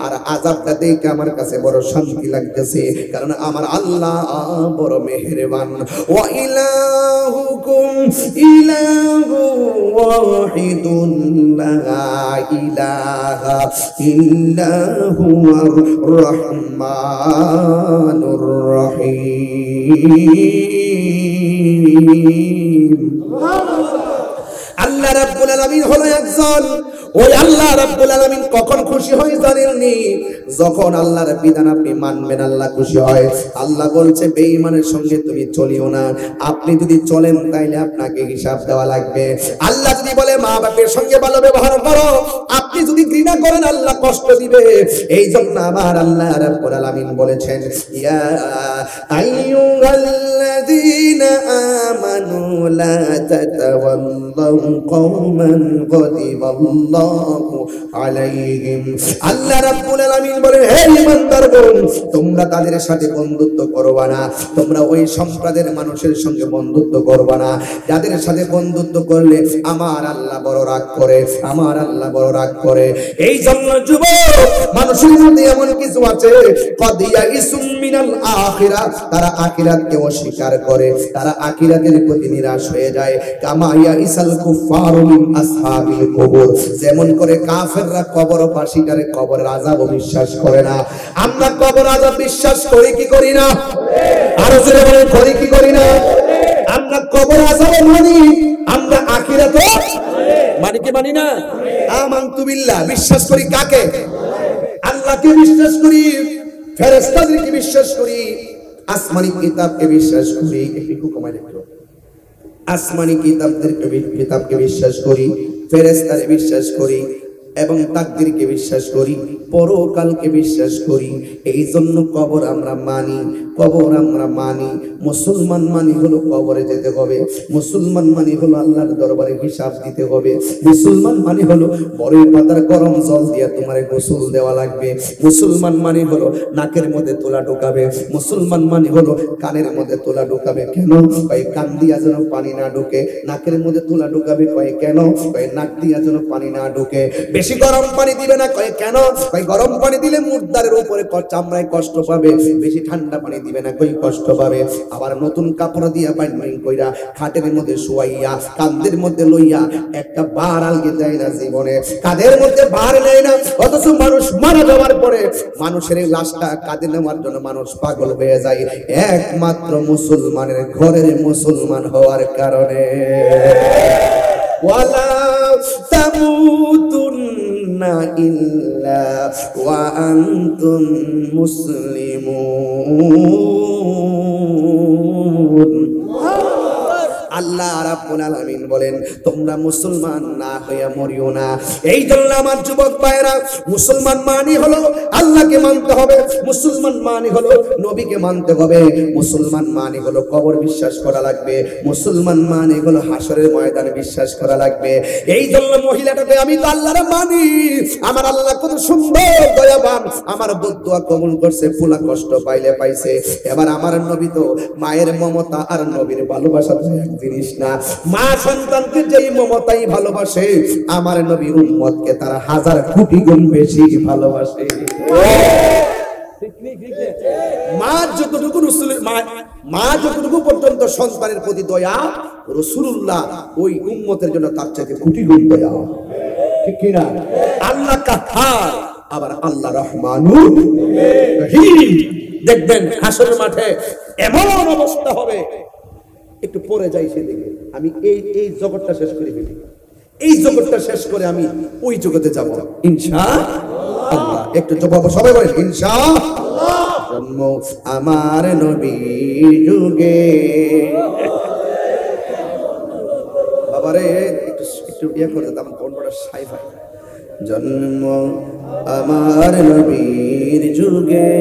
আর আযাবটা দেখে আমার কাছে বড় শান্তি লাগতেছে, কারণ আমার আল্লাহ বড় মেহেরবান। ওয়া ইলাহুকুম ইলাহু ওয়াহিদুন লা ইলাহা ইল্লা হুয়ার রহমানুর রহিম। আল্লাহ রাব্বুল আলামিন হলো একজন। ওই আল্লাহ রাব্বুল আলামিন কখন খুশি হয় জানেননি? যখন আল্লাহর বিধান আপনি মানবেন আল্লাহ খুশি হয়। আল্লাহ বলছে বেঈমানের সঙ্গে তুমি চলিও না, আপনি যদি চলেন তাইলে আপনাকে হিসাব দেওয়া লাগবে। আল্লাহ যদি বলে মা বাপের সঙ্গে ভালো ব্যবহার করো, আপনি যদি ঘৃণা করেন আল্লাহ কষ্ট দিবে। এই জন্য আমার আল্লাহ রাব্বুল আলামিন বলেছেন, ইয়া আইয়ুহাল্লাযীনা আমানু লা তাতাওয়াল্লাউ কওমান গাদিবাল্লাহু আলাইহিম। আল্লাহ রাব্বুল আলামিন বলেন, হে ঈমানদারগণ, তোমরা তাদের সাথে বন্ধুত্ব করবা না, তোমরা ওই সম্প্রদায়ের মানুষের সঙ্গে বন্ধুত্ব করবা না, যাদের সাথে বন্ধুত্ব করলে আমার আল্লাহ বড় রাগ করে, আমার আল্লাহ বড় রাগ করে। এই জন্য যুবক, মানুষের মধ্যে এমন কিছু আছে কদিয়া ইসুম মিনাল আখিরা, তারা আখিরাতকে অস্বীকার করে, তারা আখিরাতের প্রতি নিরাশ হয়ে যায়। কামা ইয়াইসাল কুফারু মিন আসহাবিল কুবুর, যেমন করে কাফেররা কবরবাসীদের কবরের আযাব বিশ্বাস করে না, আমরা কবর আযাব বিশ্বাস করি কি করি না? আর জোরে বলেন, করি কি করি না? আমরা কবর আযাব মানি, আমরা আখিরাতও মানি কি মানি না? আমানতু বিল্লাহ, বিশ্বাস করি কাকে? আল্লাহকে বিশ্বাস করি, ফেরেশতাদেরকে বিশ্বাস করি, আসমানি কিতাবকে বিশ্বাস করি, একটু কমাই রাখো, আসমানি কিতাবকে বিশ্বাস করি, ফেরেশতাকে বিশ্বাস করি এবং তাকদীরকে বিশ্বাস করি, পরকালকে বিশ্বাস করি। এই জন্য কবর আমরা মানি, কবর আমরা মানি। মুসলমান মানি হলো কবরে যেতে হবে, মুসলমান মানি হলো আল্লাহর দরবারে হিসাব দিতে হবে, মুসলমান মানি হলো বরের পাতার গরম জল দিয়ে তোমারে গোসল দেওয়া লাগবে, মুসলমান মানি হলো নাকের মধ্যে তোলা ঢোকাবে, মুসলমান মানি হলো কানের মধ্যে তোলা ঢোকাবে। কেন? কয় কান দিয়া যেন পানি না ঢোকে, নাকের মধ্যে তোলা ঢোকাবে। কয় কেন? কয় নাক দিয়া যেন পানি না ঢোকে। বেশি গরম পানি দিবে না। কয় কেন? কয় গরম পানি দিলে মুর্দারের উপরে চামড়ায় কষ্ট পাবে, বেশি ঠান্ডা পানি দিবে না, কই কষ্ট পাবে। আবার নতুন কাপড় দিয়া বাইন্ডিং কইরা খাটের মধ্যে শুয়াইয়া কাঁধের মধ্যে লইয়া একটা বার আলগে দেয় না জীবনে, কাঁধের মধ্যে বার নেয় না। অথচ মানুষ মারা যাওয়ার পরে মানুষের এই লাশটা কাঁধে নেওয়ার জন্য মানুষ পাগল হয়ে যায়, একমাত্র মুসলমানের ঘরের মুসলমান হওয়ার কারণে। ওয়ালা তামুতুন্না ইল্লা ওয়া আনতুম মুসলিমুন। আল্লাহ রাব্বুল আলামিন বলেন, তোমরা মুসলমান না হয়ে মরিও না। এই জন্য আমার যুবক ভাইরা, মুসলমান মানি হলো আল্লাহকে মানতে হবে, মুসলমান মানি হলো নবীকে মানতে হবে, মুসলমান মানি হলো কবর বিশ্বাস করা লাগবে, মুসলমান মানি হলো হাসরের ময়দানে বিশ্বাস করা লাগবে। এই জন্য মহিলাটাকে আমি তো আল্লাহরে মানি, আমার আল্লাহ কত সুন্দর দয়াবান, আমার বদদুয়া কবুল করছে, ফুলা কষ্ট পাইলে পাইছে। এবার আমার নবী তো মায়ের মমতা আর নবীর ভালোবাসা জিনিস না। মা সন্তানকে যেই মমতাই ভালোবাসে, আমার নবী উম্মতকে তারা 1000 কোটি গুণ বেশি ভালোবাসে। মা যতটুকু পর্যন্ত সন্তানের প্রতি দয়া, রাসূলুল্লাহ ওই উম্মতের জন্য তার চাইতে কোটি গুণ দয়া। ঠিক কি না? আল্লাহ কাহার, আবার আল্লাহ রহমানুর রহিম। দেখবেন হাসরের মাঠে এমন অবস্থা হবে, একটু পরে যাই সেদিকে, আমি এই জগৎটা শেষ করে ফেলি, এই জগৎটা শেষ করে আমি ওই জগতে যাব ইনশাআল্লাহ। একটু জবাব সবাই বলেন ইনশাআল্লাহ। জন্ম আমার নবীর যুগে, বাবারে একটু একটু ইয়ে করে দাম, কোনটা সাই ভাই। জন্ম আমার নবীর যুগে,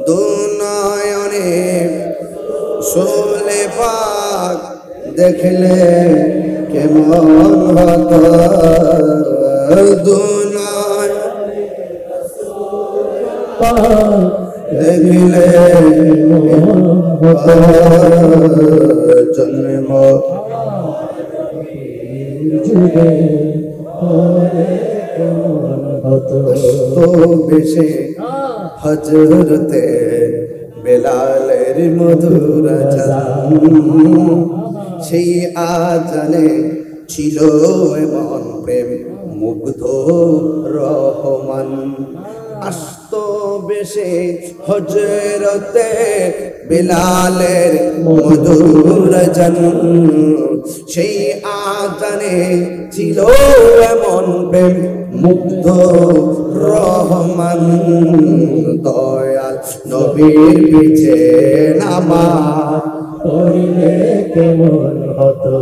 দুনয়নে সোলে পাক দেখলে কেমন হতো, দুনয়নে দেখলে জন্ম যুগে তো বেশে হযরতে বেলালের মধুর আযান, সেই আযানে ছিল এমন প্রেম মুগ্ধ রহমান। আসতো বেশে হযরতে বেলালের মধুর আযান, সেই আযানে ছিল এমন প্রেম মুগ্ধ রহমান। দয়াল নবীর পিছে নামাজ পড়লে কেমন হতো,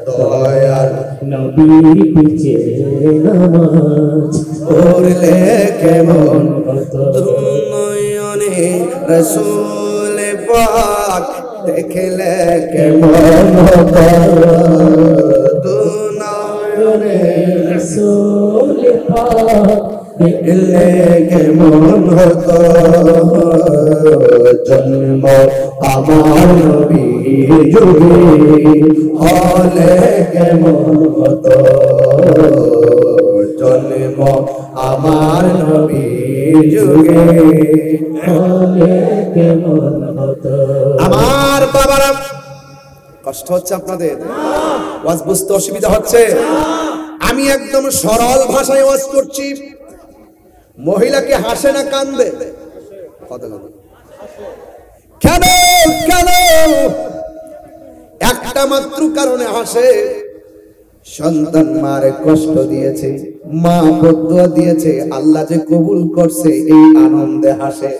দয়াল নবীর পিছে নামাজ পড়লে কেমন হতো, দুনয়নে রাসূল পাক দেখলে কেমন হতো, দুনয়নে রাসূল পাক দেখলে কেমন হতো, জন্ম আমার নবীর যুগে হলে কেমন হতো, জন্ম আমার নবীর যুগে হলে কেমন হতো। আমার বাবারা কষ্ট হচ্ছে আপনাদের? ওয়াজ বুঝতে অসুবিধা হচ্ছে? আমি একদম সরল ভাষায় ওয়াজ করছি। মহিলাকে হাসে না কান্দে? কেন কেন? একটা মাত্র কারণে হাসে, সন্তান মারে কষ্ট দিয়েছে, মা বদুয়া দিয়েছে, আল্লাহ যে কবুল করছে এই আনন্দে হাসে।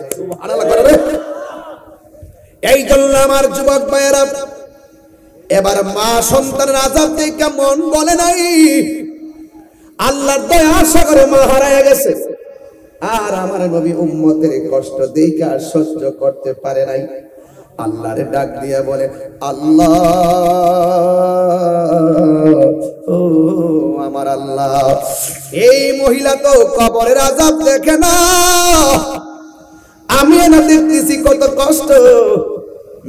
এই জন্য আমার যুবক ভাইয়েরা, এবার মা সন্তানের আযাব দেখে মন বলে নাই আল্লাহর দয়া আশা করে মা হারায় গেছে, আর আমার নবী উম্মতের কষ্ট দেখে আর সহ্য করতে পারে নাই। আল্লাহরে ডাক দিয়া বলে, আল্লাহ ও আমার আল্লাহ, এই মহিলা তো কবরের আযাব দেখে না, আমি না দেখতেছি কত কষ্ট,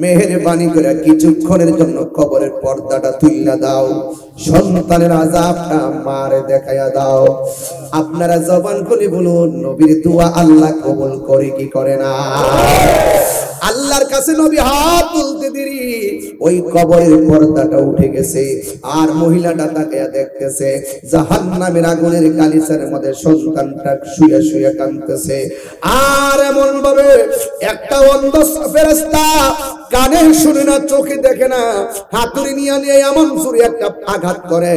মেহেরবানি করে কিছুক্ষণের জন্য কবরের পর্দাটা তুইলা দাও, সন্তানের আযাবটা মারে দেখাইয়া দাও। আপনারা জবান খুলে বলুন, নবীর দোয়া আল্লাহ কবুল করে কি করে না? আল্লাহর কাছে নবী হাত তুলতে দেরি, ওই কবরের পর্দাটা উঠে গেছে, আর মহিলাটা তাকে দেখতেছে জাহান্নামের আগুনের গালিচার মধ্যে সন্তানটা শুয়ে শুয়ে কাঁদতেছে। আর এমন ভাবে একটা অন্ধ ফেরেশতা, কানে শুনে না, চোখে দেখে না, হাতুড়ি নিয়ে নিয়ে এমন জোরে একটা আঘাত করে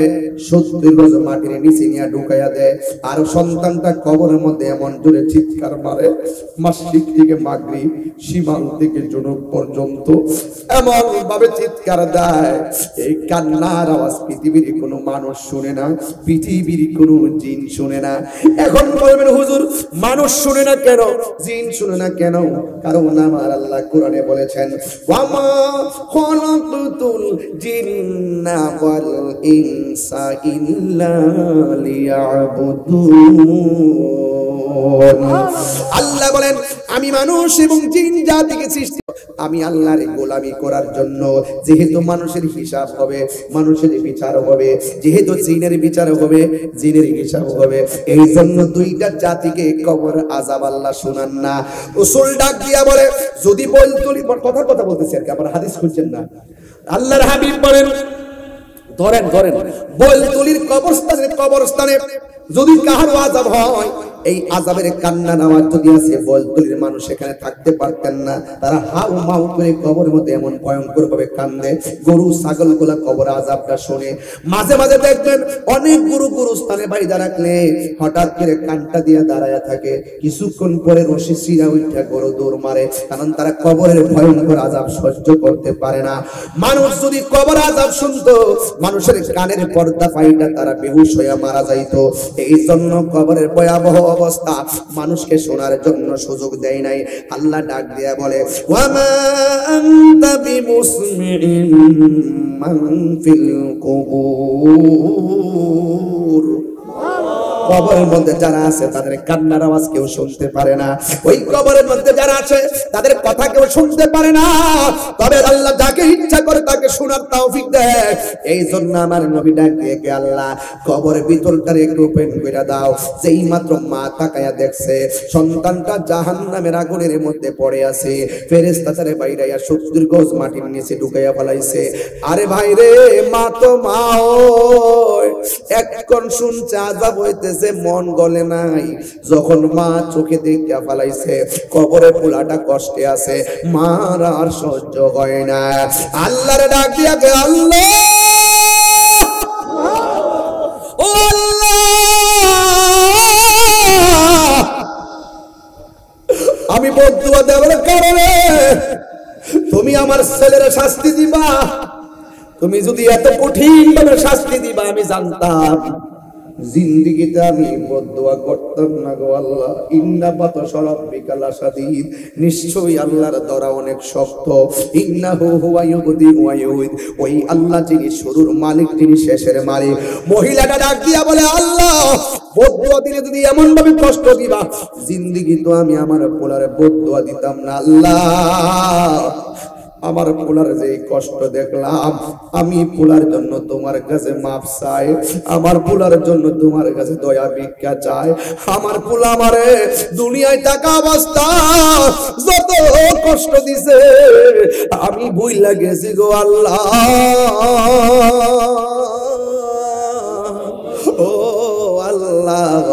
70 গজ মাটির নিচে নিয়ে ঢুকাইয়া দেয়, আর সন্তানটা কবরের মধ্যে এমন জোরে চিৎকার মারে, মাসরিক থেকে মাগরিব, শিমাল থেকে জুনুব পর্যন্ত এমন ভাবে চিৎকার দেয়, এই কান্নার আওয়াজ পৃথিবীর কোনো মানুষ শুনে না, পৃথিবীর কোনো জিন শুনে না। এখন বলবেন হুজুর, মানুষ শুনে না কেন, জিন শুনে না কেন? কারণ আমার আল্লাহ কোরআনে বলেছেন, ওয়ামা খলাকতুল জিন্না ওয়াল ইনসা ইল্লা লিয়াবুদুন। আল্লাহ বলেন, আমি মানুষ এবং জিন জাতিকে সৃষ্টি, আমি আল্লাহর গোলামি করার জন্য। যেহেতু মানুষের হিসাব হবে, মানুষের বিচার হবে, যেহেতু জিনের বিচার হবে, জিনের হিসাব হবে, এই জন্য দুইটা জাতিকে কবর আযাব আল্লাহ শুনান না। রাসূল ডাক দিয়া বলে, যদি বলতুলি কথা বলতেছি আর কি, আবার হাদিস খুঁজছেন না। আল্লাহর হাবিব বলেন, ধরেন বলতুলির কবরস্থানে যদি কারো আযাব হয়, এই আযাবের কান্না নামাজ যদি আছে, বলতলির মানুষ এখানে থাকতে পারতেন না। তারা হাউ মাউ করে কবরের মধ্যে এমন ভয়ঙ্কর ভাবে কান্দে। গরু ছাগলগুলা কবর আযাবটা শুনে মাঝে মাঝে দেখবেন অনেক গরু স্থানে বাড়ি রাখলে হঠাৎ করে কানটা দিয়ে দাঁড়ায় থাকে, কিছুক্ষণ পরে রশি ছিঁড়া উঠা গরু দৌড় মারে, কারণ তারা কবরের ভয়ঙ্কর আযাব সহ্য করতে পারে না। মানুষ যদি কবর আযাব শুনতো, মানুষের কানের পর্দা ফাইটা তারা বেহুশ হয়ে মারা যাইতো। এই জন্য কবরের ভয়াবহ অবস্থা মানুষকে শোনার জন্য সুযোগ দেয় নাই। আল্লাহ ডাক দিয়া বলে, ওয়ামা আনতা বিমুসমিইন মান ফিল কুবুর। কবরের মধ্যে যারা আছে তাদের কান্নার আওয়াজ কেউ শুনতে পারে না। ওই কবরের মধ্যে যারা আছে তাদের কথা কেউ শুনতে পারে না। তবে আল্লাহ যাকে ইচ্ছা করে তাকে শোনার তৌফিক দেয়। এই জন্য আমার নবী ডাক দিয়ে, আল্লাহ কবরের ভিতরটা একটু ওপেন করে দাও। যেই মাত্র মা তাকায়া দেখছে সন্তানটা জাহান্নামের আগুনের মধ্যে পড়ে আছে, ফেরেশতা তারে বাইরাইয়া 70 গজ মাটির নিচে ঢুকাইয়া ফেলাইছে। আরে ভাই রে, মা তো মা, এখন শুনছে আযাব হইতেছে, মন গলে নাই। যখন মা চোখে দেখা ফেলাইছে কবরে পোলাটা কষ্টে আছে, মার আর সহ্য হয় না। আল্লাহরে ডাক দিয়া গে, আল্লাহ ও আল্লাহ, আমি বদদুয়া দেওয়ার কারণে তুমি আমার ছেলের শাস্তি দিবা। তুমি যদি এত কঠিন ভাবে শাস্তি দিবা আমি জানতাম, জিন্দেগিতে আমি বদদুয়া করতাম না গো আল্লাহ। ইন্না বাতাশা রাব্বিকা লাশাদীদ, নিশ্চয়ই আল্লাহর দরা অনেক শক্ত। ইন্নাহু হুয়া ইউবদি ওয়া ইউঈদ, ওই আল্লাহ যিনি শুরুর মালিক, তিনি শেষের মালিক। মহিলাটা ডাক দিয়া বলে, আল্লাহ বদদুয়া দিলে যদি এমন ভাবে কষ্ট দিবা, জিন্দেগি তো আমি আমার পোলারে বদদুয়া দিতাম না। আল্লাহ আমার পোলার যে কষ্ট দেখলাম, আমি পোলার জন্য তোমার কাছে মাফ চাই, আমার পোলার জন্য তোমার কাছে দয়া ভিক্ষা চাই। আমার পোলা আমারে দুনিয়ায় থাকা অবস্থা যত কষ্ট দিছে আমি ভুইলা গেছি গো আল্লাহ। ও আল্লাহ,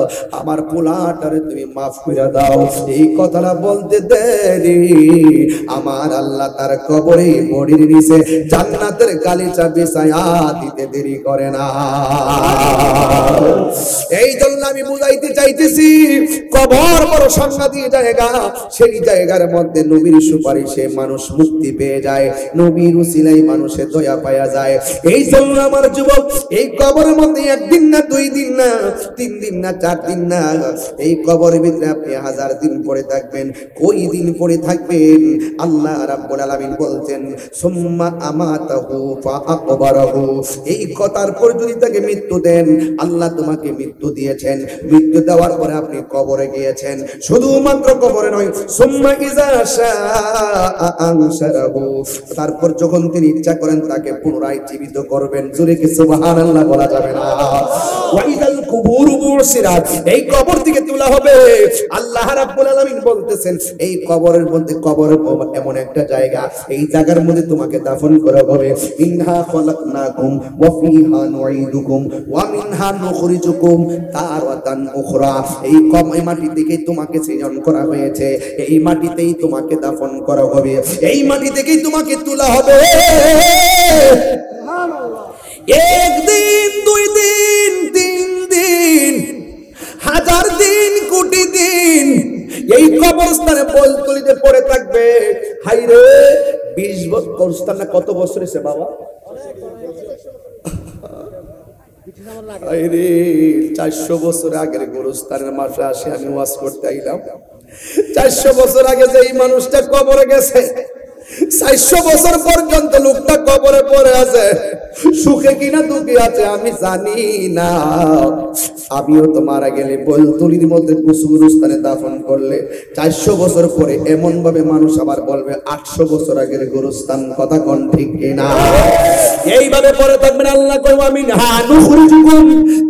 আমার পোলাটারে তুমি মাফ করে দাও। এই কথাটা বলতে দেরি আমার আল্লাহ তার কবরে বডির নিচে জান্নাতের গালিচা বিছায়া দিতে দেরি করে না। এই জন্য আমি বুঝাইতে চাইতেছি, কবর বড় সাংঘাতিক জায়গা। সেই জায়গার মধ্যে নবীর সুপারিশে মানুষ মুক্তি পেয়ে যায়, নবীর উসিলায় মানুষের দয়া পাওয়া যায়। এই জন্য আমার যুবক, এই কবরের মধ্যে একদিন না, 2 দিন না, 3 দিন না, 4 দিন না, এই কবরের ভিতরে আপনি 1000 দিন পড়ে থাকবেন, কই দিন পড়ে থাকবেন। আল্লাহ রাব্বুল আলামিন বলতেন, সুম্মা আমাতাহু ফাআকবারাহু, এই কথার পর যদি তাকে মৃত্যু দেন, আল্লাহ তোমাকে মৃত্যু দিয়েছেন, মৃত্যু দেওয়ার পরে আপনি কবরে গিয়েছেন। শুধুমাত্র কবরে নয়, সুম্মা ইযা শাআ আনশারাহু, তারপর যখন তিনি ইচ্ছা করেন তাকে পুনরায় জীবিত করবেন। জোরে কি সুবহানাল্লাহ বলা যাবে না? ওয়াইদাল কুবুর বুসিরাত, এই কবর থেকে তোলা হবে। আল্লাহ রাব্বুল আলামিন বলতেছেন, এই কবরের মধ্যে, কবর এমন একটা জায়গা, এই জায়গার মধ্যে তোমাকে দাফন করা হবে। ইনহা খলাকনাকুম ওয়া ফিহা নুঈদুকুম ওয়া মিনহা নুখরিজুকুম তারাতান উখরা, এই মাটি থেকে তোমাকে সৃজন করা হয়েছে, এই মাটিতেই তোমাকে দাফন করা হবে, এই মাটি থেকেই তোমাকে তোলা হবে। সুবহানাল্লাহ। 1 দিন, 2 দিন, 3 দিন, 1000 দিন, কোটি দিন এই কবরস্থানে বলতলিতে পড়ে থাকবে। হাই রে, 20 বছর কবরস্থান না, কত বছর হয়েছে বাবা? 400 বছর আগের গোরস্থানের মাসে আসে আমি ওয়াজ করতে আইলাম। 400 বছর আগে যে এই মানুষটা কবরে গেছে, 400 বছর পর্যন্ত লোকটা কবরে পড়ে আছে, সুখে কিনা দুঃখে আছে আমি জানি না। আমিও তো মারা গেলে বলতলির মধ্যে গোরস্থানে দাফন করলে 400 বছর পরে এমন ভাবে মানুষ আবার বলবে 800 বছর আগের গোরস্থান। কথা কোন ঠিক কিনা? এইভাবে পরে থাকবেন। আল্লাহ কই, আমিন হা নুখরিজুকুম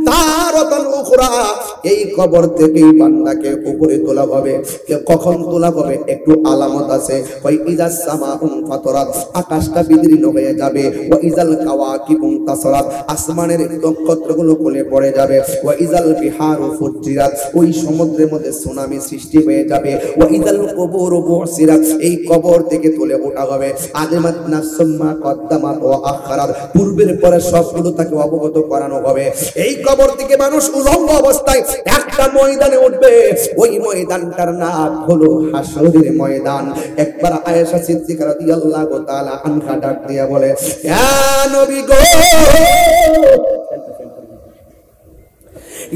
তার মারাতান উখরা, এই কবর থেকেই বান্দাকে উপরে তোলা হবে। কখন তোলা হবে একটু আলামত আছে। ওই ইজাস সামাউন ফাতরাত, আকাশটা বিদীর্ণ হয়ে যাবে। ওয়া ইজাল কাওয়াকিবুন তাসরাত, আসমানের নক্ষত্রগুলো খুলে পড়ে যাবে। ওয়া ইজাল বিহারু ফুজ্জিরাত, ওই সমুদ্রের মধ্যে সুনামি সৃষ্টি হয়ে যাবে। ওয়া ইজাল কুবুরু বুসিরাত, এই কবর থেকে তুলে ওঠা হবে। আলিমাত নাফসুম মা কদ্দামাত ওয়া আখারাত, পূর্বের পরে সবগুলো তাকে অবগত করানো হবে। এই কবর থেকে মানুষ উলঙ্গ অবস্থায় একটা ময়দানে উঠবে। ওই ময়দানটার নাম হলো হাসরের ময়দান। একবার আয়েশা সিদ্দিকা রাদিয়াল্লাহু তাআলা আনহা ডাক দিয়া বলে, ইয়া নবী গো,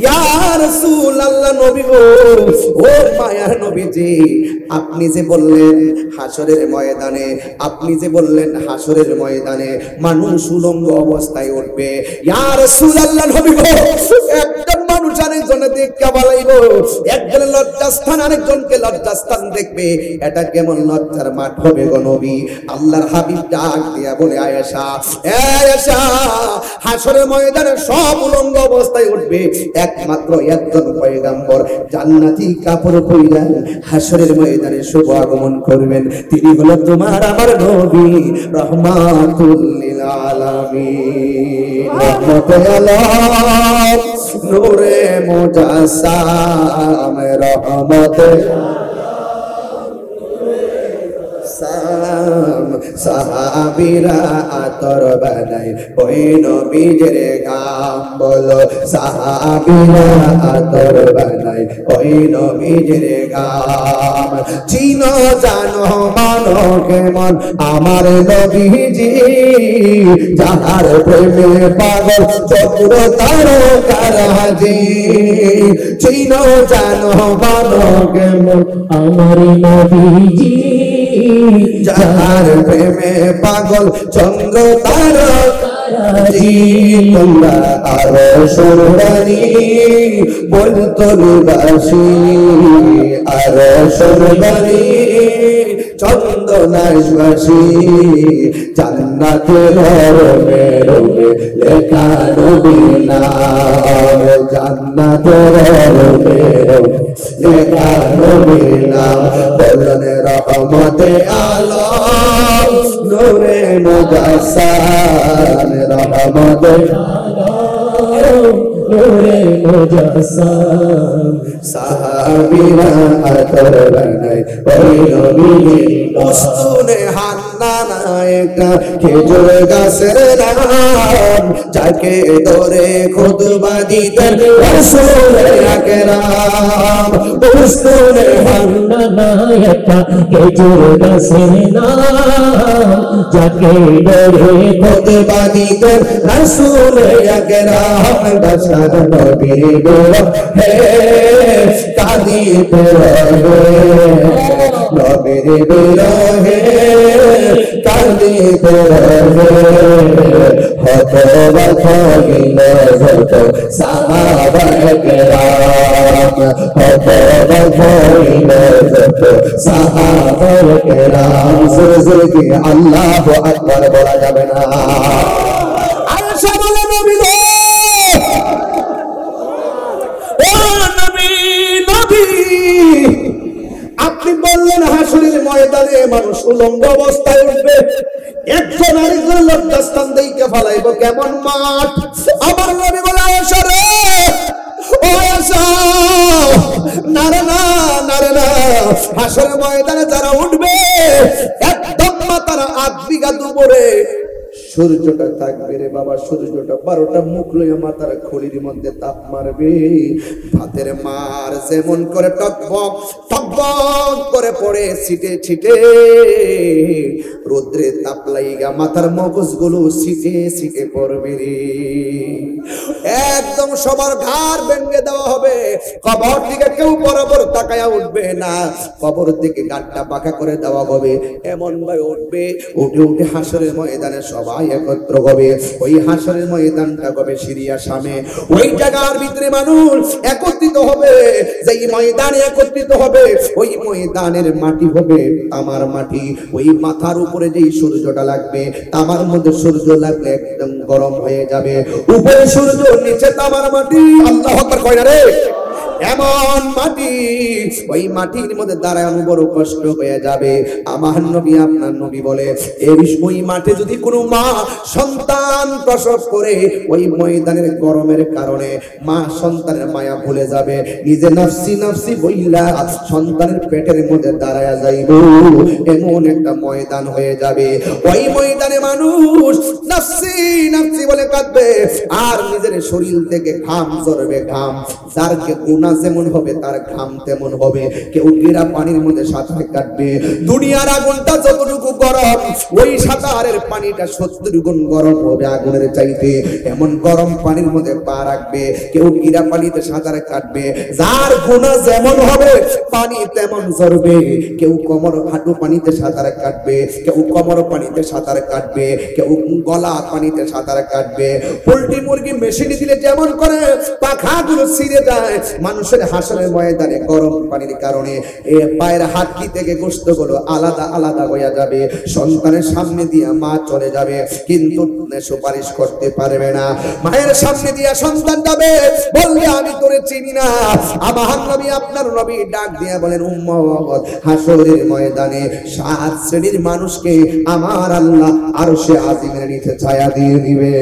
ইয়া রাসূলুল্লাহ, নবী গো, ও মায়ার নবীজি, আপনি যে বললেন হাসরের ময়দানে, আপনি যে বললেন হাসরের ময়দানে মানুষ উলঙ্গ অবস্থায় উঠবে, ইয়া রাসূলুল্লাহ, নবী গো, একজন মানুষ আরেকজনে দেখতে বালাইব, একজনের লজ্জাস্থান আরেকজনকে লজ্জাস্থান দেখবে, এটা কেমন লজ্জার মাঠ হবে গো নবী? আল্লাহর হাবিব ডাক দিয়া বলে, আয়েশা, আয়েশা, হাসরের ময়দানে সব উলঙ্গ অবস্থায় উঠবে, একমাত্র একজন পয়গম্বর জান্নাতি কাপড় পরে হাসরের ময়দানে শুভ আগমন করবেন। তিনি হলো তোমার আমার নবী রাহমাতুল লিল আলামিন, রহমতুল আলাম, নূরে মুজাসসাম, রহমতুল সাহাবীরা আতর বানাই ওই নবীর গাম, বলো সাহাবীরা আতর বানাই ওই নবীর গাম। চিনো জানো মানো কেমন আমার নবীজি, যাহার প্রেমে পাগল চক্র তারকারাজি। চিনো জানো মানো কেমন আমার নবীজি, যাহার প্রেমে পাগল চন্দ্র তারকারাজি। তোমরা আরো শুনবানি বলতো নিবাসী, আরো শুনবানি চন্দনাশবাসী, জান্নাতের রোমে রোমে লেখা নবীর নাম, জান্নাতের রোমে রোমে লেখা নবীর নাম। বললেন রহমতে আলম, নূরে মুজাসসাম, রহমতে আলম, নূরে মুজাসসাম। সাহাবীরা আতর বানাই ওই নবীর উস্তুনে হান্নানা, একটা খেজুর গাছের নাম, যাকে ধরে খুতবা দিতেন রাসূল আকরাম। উস্তুনে হান্নানা, একটা খেজুর গাছের নাম, যাকে ধরে খুতবা দিতেন রাসূল আকরাম। দশার নবীর হে কাঁদিতে রহে, নবীর বিরহে কাঁদিতে রহে। হত বখগিল যত সাহাবা কেরাম, হত বখগিল যত সাহাবা কেরাম। সুরকি আল্লাহু আকবার বলা যাবে না। আয়েশা বলে, নবী গো, আপনি বললেন হাসরের ময়দানে মানুষ উলঙ্গ অবস্থায় উঠবে, একজন আরেকজন লজ্জাস্থান দেখে ফেলাইব, কেমন মাঠ? আমার নবী বলে, আয়েশা রে, ও আয়েশা, না রে না, না রে না, হাসরের ময়দানে যারা উঠবে একদম মাথার 8 বিঘা দুপুরে সূর্যটা থাকবে রে বাবা, সূর্যটা 12টা মুখ লইয়া মাথার খলির মধ্যে তাপ মারবে। ভাতের মার যেমন করে টকবক টকবক করে পড়ে ছিটে ছিটে, রোদ্রে তাপ লাইগা মাথার মগজগুলো ছিটে ছিটে পড়বে রে। একদম সবার ঘাড় ভেঙে দেওয়া হবে। কবর থেকে কেউ বরাবর তাকায়া উঠবে না, কবর থেকে গাঁটটা পাকা করে দেওয়া হবে। এমন ভাবে উঠবে, উঠে উঠে হাসরের ময়দানে সবাই সবাই একত্র হবে। ওই হাসরের ময়দানটা হবে সিরিয়া শামে। ওই জায়গার ভিতরে মানুষ একত্রিত হবে। যেই ময়দানে একত্রিত হবে ওই ময়দানের মাটি হবে তামার মাটি। ওই মাথার উপরে যেই সূর্যটা লাগবে তামার মধ্যে সূর্য লাগলে একদম গরম হয়ে যাবে। উপরে সূর্য নিচে তামার মাটি। আল্লাহু আকবার কয় না রে। এমন মাটি, ওই মাটির মধ্যে দাঁড়ানো বড় কষ্ট হয়ে যাবে। আমার নবী আপনার নবী বলে ওই মাঠে যদি কোনো মা সন্তান প্রসব করে ওই ময়দানের গরমের কারণে মা সন্তানের মায়া ভুলে যাবে, নিজে নাফসি নাফসি বইলা সন্তানের পেটের মধ্যে দাঁড়ায়া যাইব। এমন একটা ময়দান হয়ে যাবে। ওই ময়দানে মানুষ নাফসি নাফসি বলে কাঁদবে আর নিজের শরীর থেকে ঘাম ঝরবে। ঘাম যার গুনাহ যেমন হবে তার ঘাম তেমন হবে। কেউ গেরা পানির মধ্যে সাঁতার কাটবে। দুনিয়ার আগুনটা যতটুকু গরম ওই সাঁতারের পানিটা 70 গুণ গরম হবে আগুনের চাইতে। এমন গরম পানির মধ্যে পা রাখবে। কেউ গেরা পানিতে সাঁতার কাটবে। যার গুনাহ যেমন হবে পানি তেমন ঝরবে। কেউ কোমর হাঁটু পানিতে সাঁতার কাটবে, কেউ কোমর পানিতে সাঁতার কাটবে, কেউ গলা পানিতে সাঁতার কাটবে। পোল্ট্রি মুরগি মেশিনে দিলে যেমন করে পাখাগুলো ছিঁড়ে যায়, মানুষের হাসরের ময়দানে গরম পানির কারণে পায়ের হাড্ডি থেকে গোশতগুলো আলাদা আলাদা হয়ে যাবে। সন্তানের সামনে দিয়ে মা চলে যাবে কিন্তু সুপারিশ করতে পারবে না। মায়ের সামনে দিয়ে সন্তান যাবে, বলবে আমি তোরে চিনি না। আমার নবী আপনার নবী ডাক দিয়ে বলেন উম্মত হাসরের ময়দানে 7 শ্রেণীর মানুষকে আমার আল্লাহ আরশে আজিমের নিচে ছায়া দিয়ে দিবে।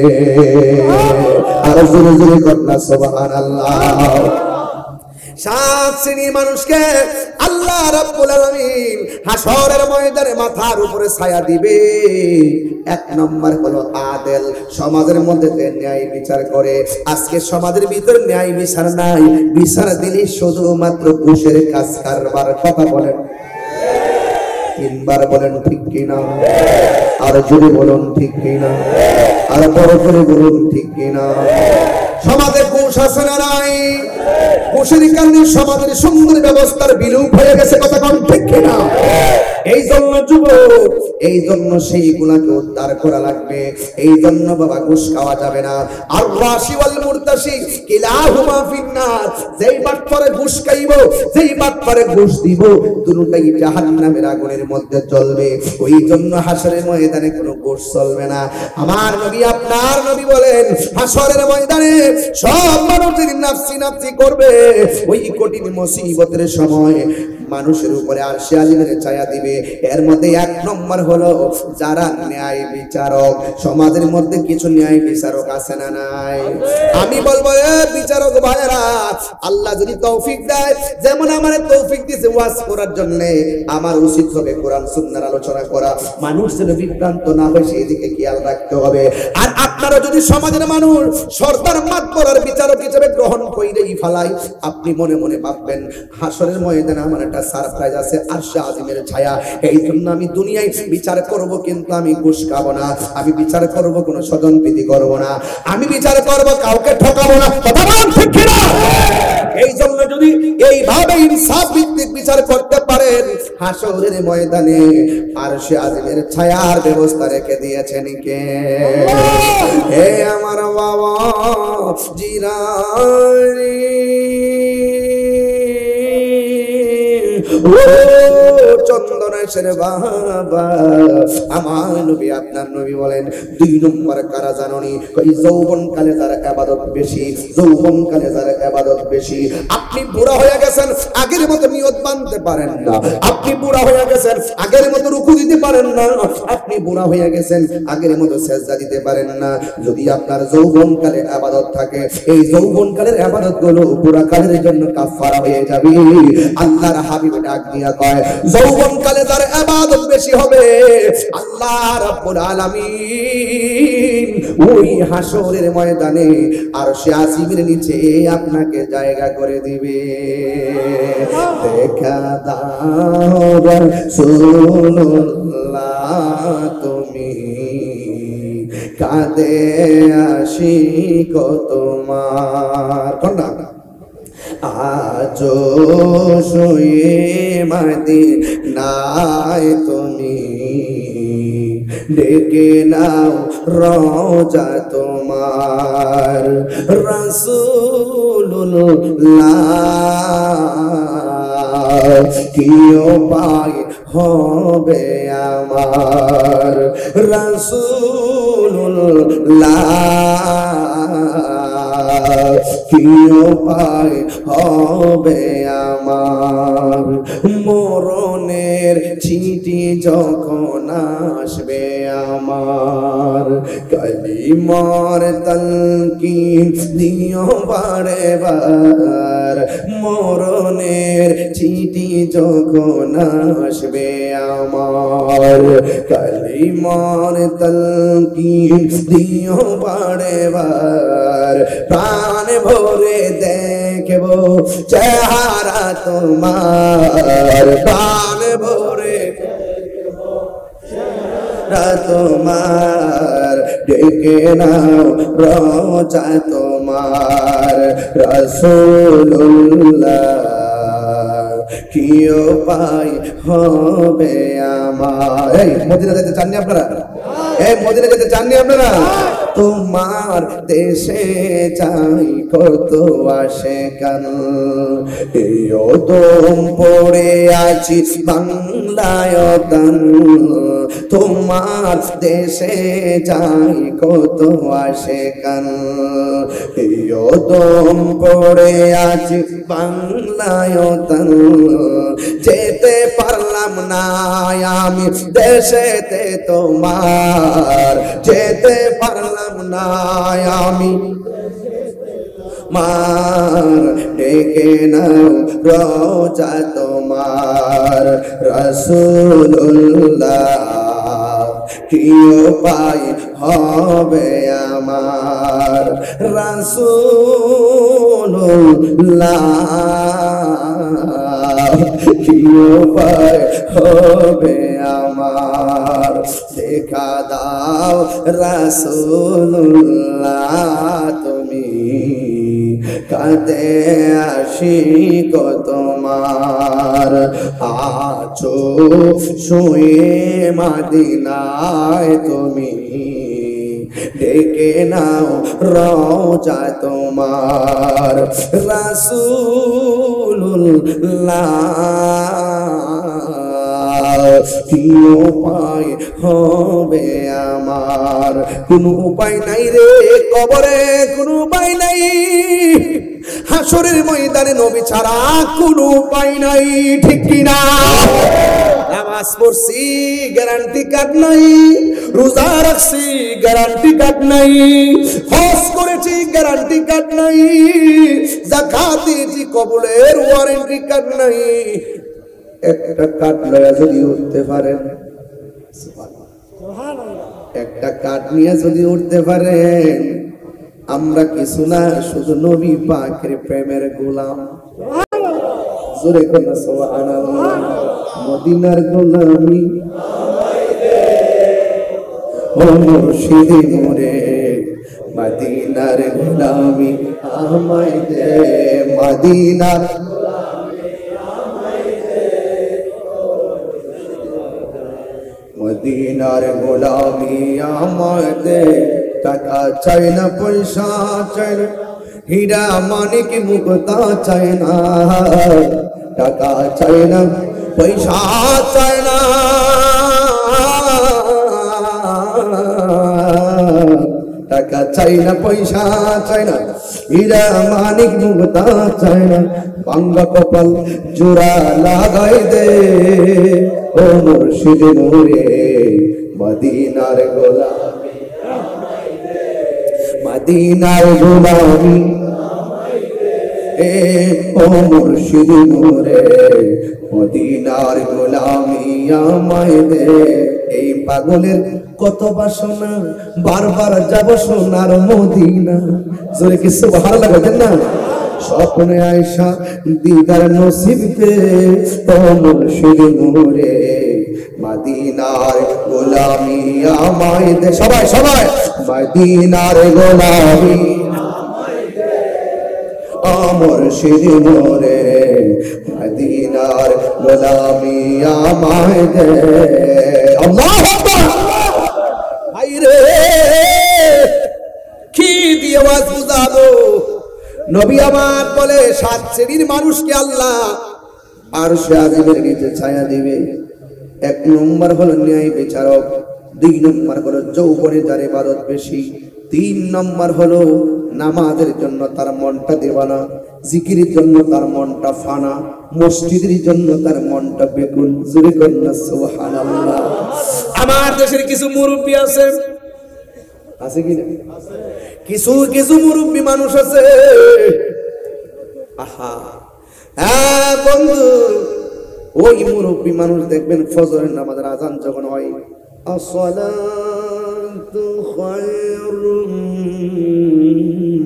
আর জোরে জোরে কন্যা সুবহানাল্লাহ। 7 শ্রেণীর মানুষকে আল্লাহ রাব্বুল আলামিন হাসরের ময়দানে মাথার উপরে ছায়া দিবে। 1 নম্বর হলো আদেল, সমাজের মধ্যে যে ন্যায় বিচার করে। আজকে সমাজের ভিতর ন্যায় বিচার নাই। বিচার দিলে শুধুমাত্র ঘুষের কাজ কারবার। কথা বলেন 3 বার বলেন ঠিক কিনা? আর জোরে বলুন ঠিক কিনা? আর বড় করে বলুন ঠিক কিনা? সমাজে ঘুষ আছে না নাই? ঘুষের কারণে সমাজের সুন্দর ব্যবস্থার বিলোপ হয়ে গেছে। কথা কোন ঠিক কিনা? এই জন্য যুবক, এই জন্য সেইগুলাকে উদ্ধার করা লাগবে। এই জন্য বাবা ঘুষ খাওয়া যাবে না। আর রাশি ওয়াল মুরতাশি কিলাহুমা ফিন্নার। যেই বাটপারে ঘুষ খাইব, যেই বাটপারে ঘুষ দিব, দুটোই জাহান্নামের আগুনের মধ্যে জ্বলবে। ওই জন্য হাসরের ময়দানে কোনো ঘুষ চলবে না। আমার নবী আপনার নবী বলেন হাসরের ময়দানে সব মানুষ যদি নাফসি নাফসি করবে ওই কঠিন মুসিবতের সময় মানুষের উপরে আরশে আজিমের ছায়া দিবে। এর মধ্যে 1 নম্বর হলো যারা ন্যায় বিচারক। সমাজের মধ্যে কিছু ন্যায় বিচারক আছে না নাই? আমি বলবো বিচারক ভাইরা, আল্লাহ যদি তৌফিক দেয়, যেমন আমারে তৌফিক দিয়েছে ওয়াজ করার জন্য, আমার উচিত হবে কোরআন সুন্নাহর আলোচনা করা। মানুষ যেন বিভ্রান্ত না হয় সেই দিকে খেয়াল রাখতে হবে। আর আপনারা যদি সমাজের মানুষ সরকার মাতবরের বিচারক হিসেবে গ্রহণ কইরেই ফেলাই, আপনি মনে মনে ভাববেন হাসরের ময়দানে আমার একটা সারপ্রাইজ আছে, আরশে আজিমের ছায়া। এই জন্য আমি দুনিয়ায় বিচার করব কিন্তু আমি ঘুষ খাবো না। আমি বিচার করব কোনো স্বজনপ্রীতি করব না। আমি বিচার করব কাউকে ঠকাবো না। কথা বলেন ঠিক কিনা? এই জন্য যদি এইভাবে ইনসাফ ভিত্তিক বিচার করতে পারেন হাসরের ময়দানে আরশে আজিমের ছায়ার ব্যবস্থা রেখে দিয়েছেন কে? হে আমার বাবা জিরানি ও চন্দনেশের বাবা, আমার নবী আপনার নবী বলেন 2 নম্বর কারা জাননি? যৌবন কালে যারা ইবাদত বেশি, যৌবন কালে যারা ইবাদত বেশি। আপনি বুড়া হয়ে গেছেন, আগের মতো নিয়ত বাঁধতে পারেন না। আপনি বুড়া হয়ে গেছেন, আগের মতো রুকু দিতে পারেন না। আপনি বুড়া হয়ে গেছেন, আগের মতো সেজদা দিতে পারেন না। যদি আপনার যৌবন কালে ইবাদত থাকে, এই যৌবন কালের ইবাদত গুলো বুড়া কালের জন্য কাফারা হয়ে যাবে। আল্লাহর হাবিব ডাক দিয়া কয় যৌবন কালে তার ইবাদত বেশি হবে, আল্লাহ রাব্বুল আলামিন ওই হাসরের ময়দানে আরশে আজিমের নিচে আপনাকে জায়গা করে দিবে। দেখা দাও রাসূলুল্লাহ তুমি কাঁদে আশিক তোমার। কোনটা? আজো শুয়ে মদিনায় তুমি ডেকে নাও রওজা তোমার রাসূলুল্লাহ কি উপায় হবে আমার রাসূলুল্লাহ কি উপায় হবে আমার মরণের চিঠি যখন আসবে আমার কালিমার তালকিন দিও বারে বার মরণের চিঠি যখন আসবে আমার কালিমার তালকিন দিও বারে বার প্রাণ ভরে দেখব চেহারা তোমার প্রাণ ভরে তোমার ডেকে নাও রওজা তোমার রাসূলুল্লাহ কি উপায় হবে আমার এই মদিনা যেতে চাননি আপনারা এই মদিনা যেতে চাননি আপনারা তোমার দেশে যাই কত আশিকান এই ওদম পড়ে আছি বাংলায় তান তোমার দেশে যাই কত আশিকান এই ওদম পড়ে আছি বাংলায় তান যেতে পারলাম না আমি দেশেতে তোমার যেতে পারলাম না আমি মার ডেকে নাও রওজা তোমার রাসূলুল্লাহ কি উপায় হবে আমার রাসূলুল্লাহ কি উপায় হবে আমার দেখা দাও রাসূলুল্লাহ তুমি কাঁদে আশিক তোমার আছো শুয়ে মদিনায় তুমি ডেকে নাও রওজা তোমার রাসূলুল্লাহ কি উপায় হবে আমার কোন উপায় নাই রে কবরে কোন উপায় নাই হাসরের ময়দানে নবী ছাড়া কোনো উপায় নাই ঠিক কি না নামাজ পড়ছি গ্যারান্টি কার্ড নাই রোজা রাখছি গ্যারান্টি কার্ড নাই হজ করেছি গ্যারান্টি কার্ড নাই যাকাত দিয়েছি কবুলের ওয়ারেন্টি কার্ড নাই একটা কার্ড লয়া যদি উঠতে পারেন একটা কার্ড নিয়ে যদি উঠতে পারেন আমরা কিছু না শুধু নবী পাকের প্রেমের গোলাম জোরে কোনা সুবহানাল্লাহ মদিনার গোলামি ও মুর্শিদি মোরে মদিনার গোলামি আমায় দে মদিনার মদিনার গোলামি আমায় দে টাকা চাই না পয়সা চাই না হীরা মানিক মুক্তা চাই না টাকা চাই না পয়সা চাই না টাকা চাই না পয়সা চাই না হীরা মানিক মুক্তা চাই না ভাঙ্গা কপাল জোড়া লাগাই দে ও মুর্শিদ মোরে মদিনার গোলামি মদিনার গোলামি এ ও মুর্শিদ মোরে মদিনার গোলামি আমায় দে এই পাগলের কত বাসনা বারবার যাব সোনার মদিনা জোরে কি সুবহানাল্লাহ বলেন না স্বপ্নে আয়েশা দিদার নসিব পে ও মুর্শিদ মোরে মদিনার গোলামি আমায় দে সবাই সবাই মদিনার গোলামি আমায় দে ও মুর্শিদ মোরে মদিনার গোলামি আমায় দে আল্লাহু আকবার রে কি দিয়ে ওয়াজ বুঝাবো নবী আমার বলে 7 শ্রেণীর মানুষকে আল্লাহ আরশে আজিমের নিচে ছায়া দিবে 1 নম্বর হলো ন্যায় বিচারক 2 নম্বর হলো যৌবনে যার ইবাদত বেশি 3 নম্বর হলো নামাজের জন্য তার মনটা দেওয়ানা জিকিরের জন্য তার মনটা ফানা মসজিদের জন্য তার মনটা বেকুল জোরে কন্না সুবহানাল্লাহ আমার দেশের কিছু মুরব্বি আছে কি না কিছু কিছু মুরব্বি মানুষ আছে আহা হ্যাঁ বন্ধু ওই মুরব্বি মানুষ দেখবেন ফজরের নামাজের আযান যখন হয় আসসালাতু খায়রুম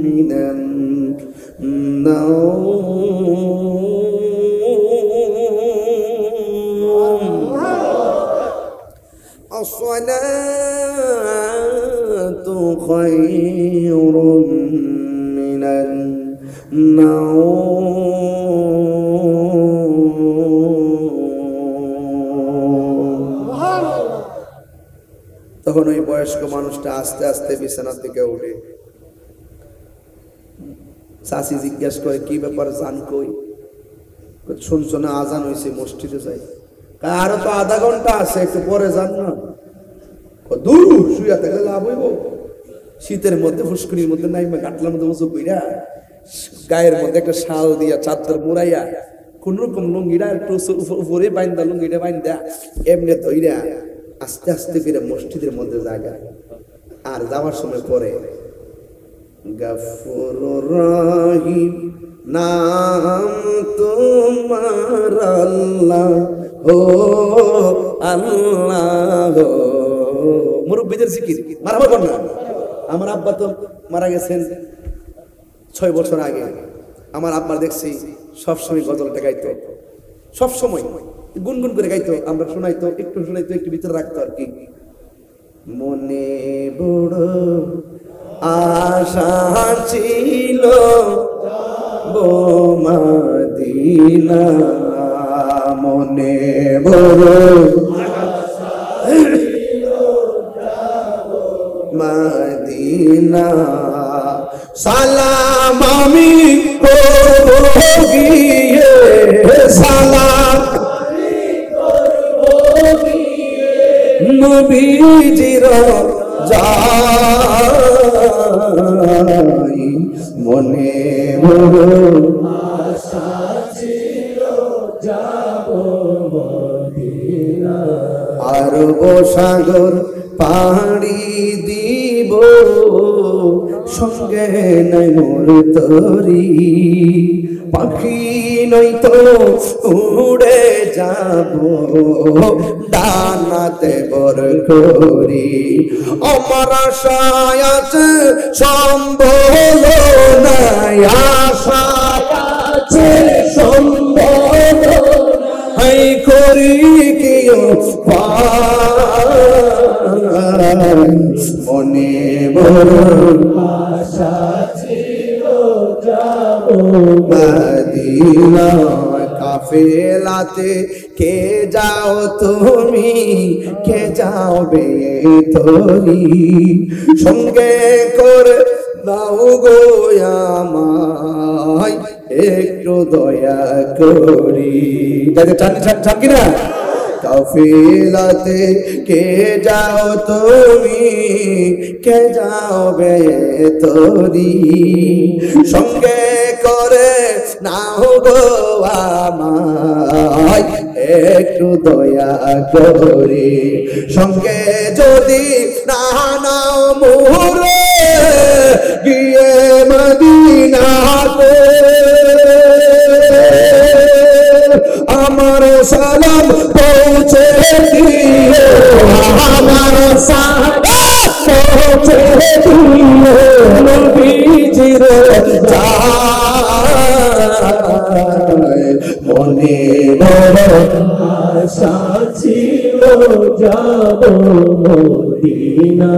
মিনান নাওম আসসালাতু খায়রুম মিনান নাওম তখন ওই বয়স্ক মানুষটা আস্তে আস্তে বিছানা থেকে উঠে চাচি জিজ্ঞাসা করে কি ব্যাপার জান কই শুনছো না আজান হয়েছে মসজিদে যাই আরো তো আধা ঘন্টা আছে একটু পরে যান না দূর শুয়ে থাকলে লাভ হইব শীতের মধ্যে ফুসকুনির মধ্যে নাইমা কাটলার মধ্যে উঁচু কইরা গায়ের মধ্যে একটা শাল দিয়া চাদর মুড়াইয়া কোন রকম লুঙ্গিটা একটু উপরে বাইন্দা লুঙ্গিটা বাইন্দা এমনি ধইরা আস্তে আস্তে করে মসজিদের মধ্যে জায়গা আর যাওয়ার সময় পরে গফুরুর রহিম নাম তোমার আল্লাহ ও আল্লাহ মুরব্বিদের জিকির মারহাবা বল না আমার আব্বা তো মারা গেছেন 6 বছর আগে আমার আব্বা দেখছি সব সময় গজলটা গাইতো সব সময় গুনগুন করে গাইতো আমরা শোনাইতো একটু ভিতরে রাখতো আর কি মনে বড় আশা ছিল মদিনা মনে বড় মদিনা সালাম আমি করব গিয়ে সালাম নবীজির যাই মনে বড় আশা ছিল যাব মদিনা আরব সাগর পাড়ি দিব সঙ্গে নাই মোর তরি পাখি নই তো উড়ে যাব ডানাতে বর করি আমার আশায় আছে সম্বল নাই আশায় আছে সম্বল হাই করি কেউ মনে বড় আশা ছিল যাব মদিনা কাফেলাতে কে যাও তুমি কে যাবে তোরি সঙ্গে করে দাও গো আমায় একটু দয়া করি যাতে টান কিনা কাফেলাতে কে যাও তুমি কে যাবে তোরি সঙ্গে করে নাও গো আমায় একটু দয়া করি সঙ্গে যদি না নাও মোরে গিয়ে মদিনাতে আমার সালাম পৌঁছে দিও আমার সালাম পৌঁছে দিও নবীজির যায় মনে বড় আশা ছিল যাব মদিনা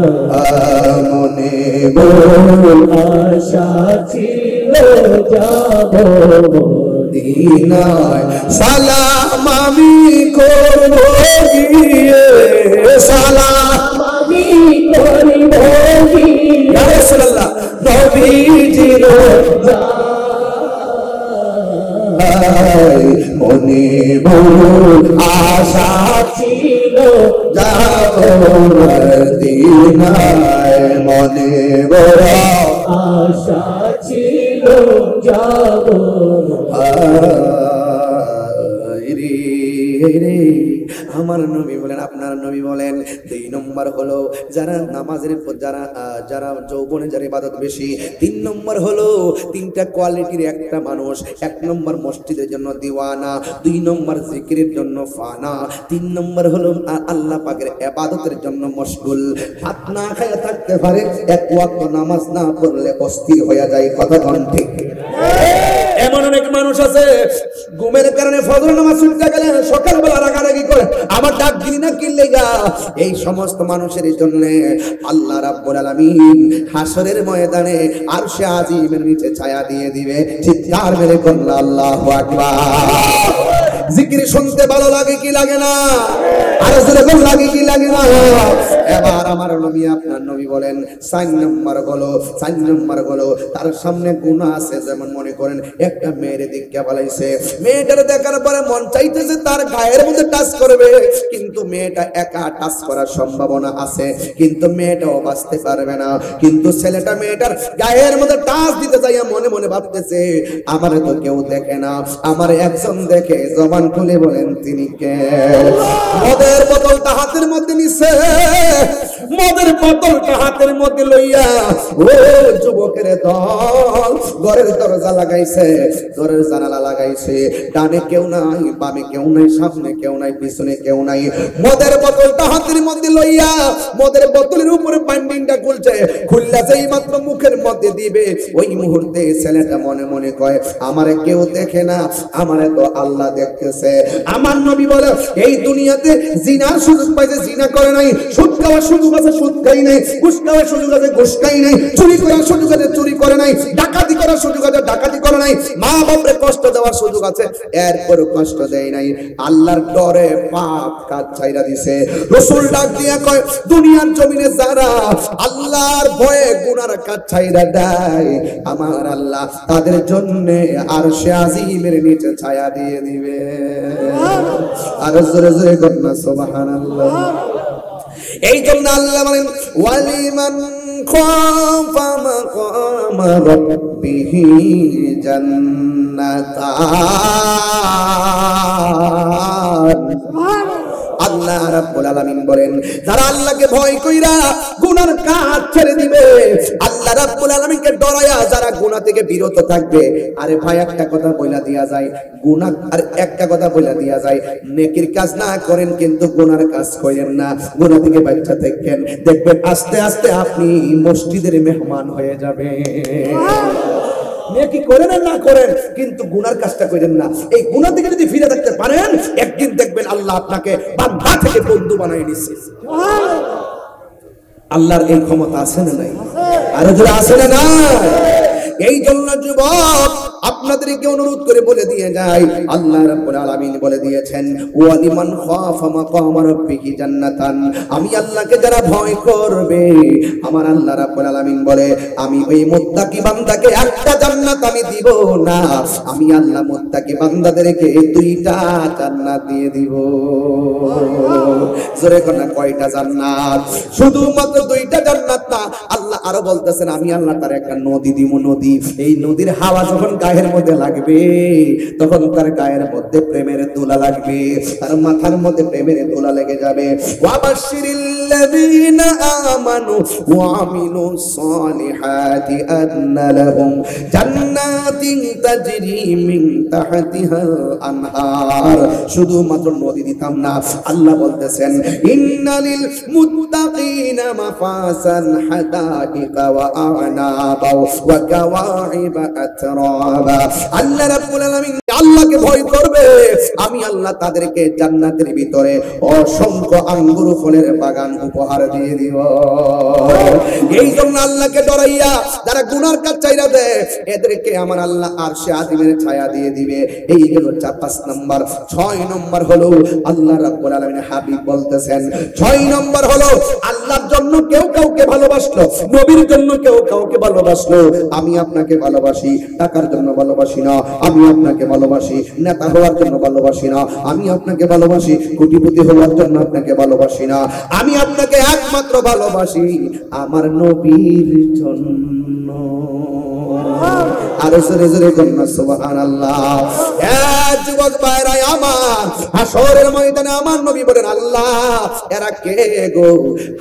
মনে বড় আশা ছিল যাব মদিনায় সালাম আমি করব গিয়ে সালাম আমি করিব ইয়া রাসূলুল্লাহ নবীজির মনে বড় আশা ছিল যাব মদিনায় মনে বড় আশা ছিল যাব রে আমার নবী বলেন, আপনার নবী বলেন 2 নম্বর হলো যারা নামাজের যারা যারা যৌবনে যারা ইবাদত বেশি। 3 নম্বর হলো 3টা কোয়ালিটির একটা মানুষ। 1 নম্বর মসজিদের জন্য দিওয়ানা, 2 নম্বর জিকিরের জন্য ফানা, 3 নম্বর হলো আল্লাহ পাকের ইবাদতের জন্য মশগুল। ভাত না খেয়ে থাকতে পারে, এক ওয়াক্ত নামাজ না পড়লে অস্থির হয়ে যায়। কথা কোন ঠিক? এমন অনেক মানুষ আছে ঘুমের কারণে ফজর নামাজ ছুটতে গেলে সকালবেলা রাগারাগি করে, আমার ডাক দিলি না কি লেগা। এই সমস্ত মানুষের জন্য আল্লাহ রাব্বুল আলামিন হাসরের ময়দানে আরশে আজিমের নিচে ছায়া দিয়ে দিবে। চিৎকার মেরে বলল আল্লাহু আকবার। জিকির শুনতে ভালো লাগে কি লাগে না? আর জোরে বল লাগে কি লাগে না? এবার আমার নবী আপনার নবী বলেন 4 নম্বর বলো, 4 নম্বর বলো তার সামনে গুনাহ আছে। যেমন মনে করেন একটা মেয়ের দিকে বলাইছে, মেয়েটার দেখার পরে মন চাইতেছে তার গায়ের মধ্যে টাচ করবে, কিন্তু মেয়েটা একা টাচ করার সম্ভাবনা আছে, কিন্তু মেয়েটাও বাঁচতে পারবে না। কিন্তু ছেলেটা মেয়েটার গায়ের মধ্যে টাচ দিতে যাইয়া মনে মনে ভাবতেছে আমারে তো কেউ দেখে না, আমার একজন দেখে। জবান খুলে বলেন তিনি কে? মদের বোতলটা হাতের মধ্যে নিছে, মদের বোতলটা হাতের মধ্যে লইয়া ও যুবকের দল ঘরের দরজা লাগাইছে, ঘরের জানালা লাগাইছে। ডানে কেউ নাই, বামে কেউ নাই, সামনে কেউ নাই, পিছনে কেউ নাই। মদের বোতলটা হাতের মধ্যে লইয়া মদের বোতলের উপরে বাইন্ডিংটা খুলছে, খুললা যেই মাত্র মুখের মধ্যে দিবে, ওই মুহূর্তে ছেলেটা মনে মনে কয় আমারে কেউ দেখে না, আমারে তো আল্লাহ দেখতেছে। আমার নবী বলে এই দুনিয়াতে জিনার সুযোগ পাইছে, জিনা করে নাই। সুদ খাওয়ার সুযোগ আছে, সুদ খাই নাই। ঘুষ খাওয়ার সুযোগ আছে, ঘুষ খাই নাই। চুরি করার সুযোগ আছে, চুরি করে নাই। ডাকাতি করার সুযোগ আছে, ডাকাতি করে নাই। মা বাপরে কষ্ট দেওয়ার সুযোগ আছে, এরপর কষ্ট দেয় নাই। আল্লাহর ডরে পাপ কাজ ছাইরা দিছে। রাসূল ডাক দিয়া কয় দুনিয়ার জমিনে যারা আল্লাহর ভয়ে গুনার কাজ ছাইরা দেয়, আমার আল্লাহ তাদের জন্য আরশে আজিমের নিচে ছায়া দিয়ে দিবে। আর জোরে জোরে কন্যা সুবহানাল্লাহ। এই জন্য আল্লাহ বলেন ওয়ালিমান খাফা মাকাম রাব্বিহি জান্নাতান। আল্লাহ রাব্বুল আলামিন বলেন যারা আল্লাহকে ভয় কইরা গুনার কাজ ছেড়ে দিবে, আল্লাহ রাব্বুল আলামিনকে ডরায়া যারা গুনাহ থেকে বিরত থাকবে। আরে ভাই একটা কথা বইলা দিয়া যায়, গুনাহ আর একটা কথা বইলা দিয়া যায়, নেকির কাজ না করেন কিন্তু গুনার কাজ করেন না, গুনাহ থেকে বাঁচা থাকেন, দেখবেন আস্তে আস্তে আপনি মসজিদের মেহমান হয়ে যাবেন। নেকি করেন আর না করেন কিন্তু গুনার কাজটা করেন না। এই গুনাহ থেকে যদি ফিরে থাকতে পারেন, একদিন দেখবেন আল্লাহ আপনাকে বান্দা থেকে বন্ধু বানায় নিচ্ছে। আল্লাহর এই ক্ষমতা আছে না নাই? আর যারা আছে না নাই? এই জন্য যুবক আপনাদেরকে অনুরোধ করে বলে দিয়ে যাই, আল্লাহ রাব্বুল আলামিন বলে দিয়েছেন ওয়ালিমান খাফা মাকাম রাব্বিহি জান্নাতান। আমি আল্লাহকে যারা ভয় করবে, আমার আল্লাহ রাব্বুল আলামিন বলে আমি ওই মুত্তাকি বান্দাকে একটা জান্নাত আমি দিব না, আমি আল্লাহ মুত্তাকি বান্দাদেরকে 2টা জান্নাত দিয়ে দিব। জোরে কোন কয়টা জান্নাত? শুধুমাত্র 2টা জান্নাত না, আল্লাহ আরো বলতেছেন আমি আল্লাহ তার একটা নদী দিব। নদী, এই নদীর হাওয়া যখন গায়ের মধ্যে লাগবে তখন তার গায়ের মধ্যে প্রেমের দোলা লাগবে, তার মাথার মধ্যে প্রেমের দোলা লেগে যাবে। ওয়াবাশশিরিল্লাযীনা আমানু ওয়া আমিলুস সালিহাতি আন্না লাহুম জান্নাতিন তাজরি মিন তাহতিহাল আনহার। শুধুমাত্র নদী দিতাম না, আল্লাহ বলতেছেন ইন্নালিল মুত্তাকিনা মাফাসান হাদাইকা ওয়া আ'নাবা ওয়া কাওয়াইবা আতরাবা। আল্লাহ রাব্বুল আলামিন আল্লাহকে ভয় করবে, আমি আল্লাহ তাদেরকে জান্নাতের ভিতরে অসংখ্য আঙ্গুর ফলের বাগান উপহার দিয়ে দিব। এই জন্য আল্লাহকে ডরাইয়া যারা গুনার কাজ চাইরা দেয়, এদেরকে আমার আল্লাহ আরশে আজিমের ছায়া দিয়ে দিবে। এই হলো 5 নম্বর। 6 নম্বর হলো আল্লাহ রাব্বুল আলামিন হাবিব বলতেছেন 6 নম্বর হলো আল্লাহর জন্য জন্য কেউ কাউকে ভালোবাসলো, নবীর জন্য কেউ কাউকে ভালোবাসলো। আমি আপনাকে ভালোবাসি, টাকার জন্য ভালোবাসি না। আমি আপনাকে ভালোবাসি, নেতা হওয়ার জন্য ভালোবাসি না। আমি আপনাকে ভালোবাসি, কোটিপতি হওয়ার জন্য আপনাকে ভালোবাসি না। আমি আপনাকে একমাত্র ভালোবাসি আমার নবীর জন্য। আরো জোরে জোরে বলুন সুবহানাল্লাহ। যুবক ভাইরা আমার, হাসরের ময়দানে আমার নবী বলেন, আল্লাহ এরা কে গো?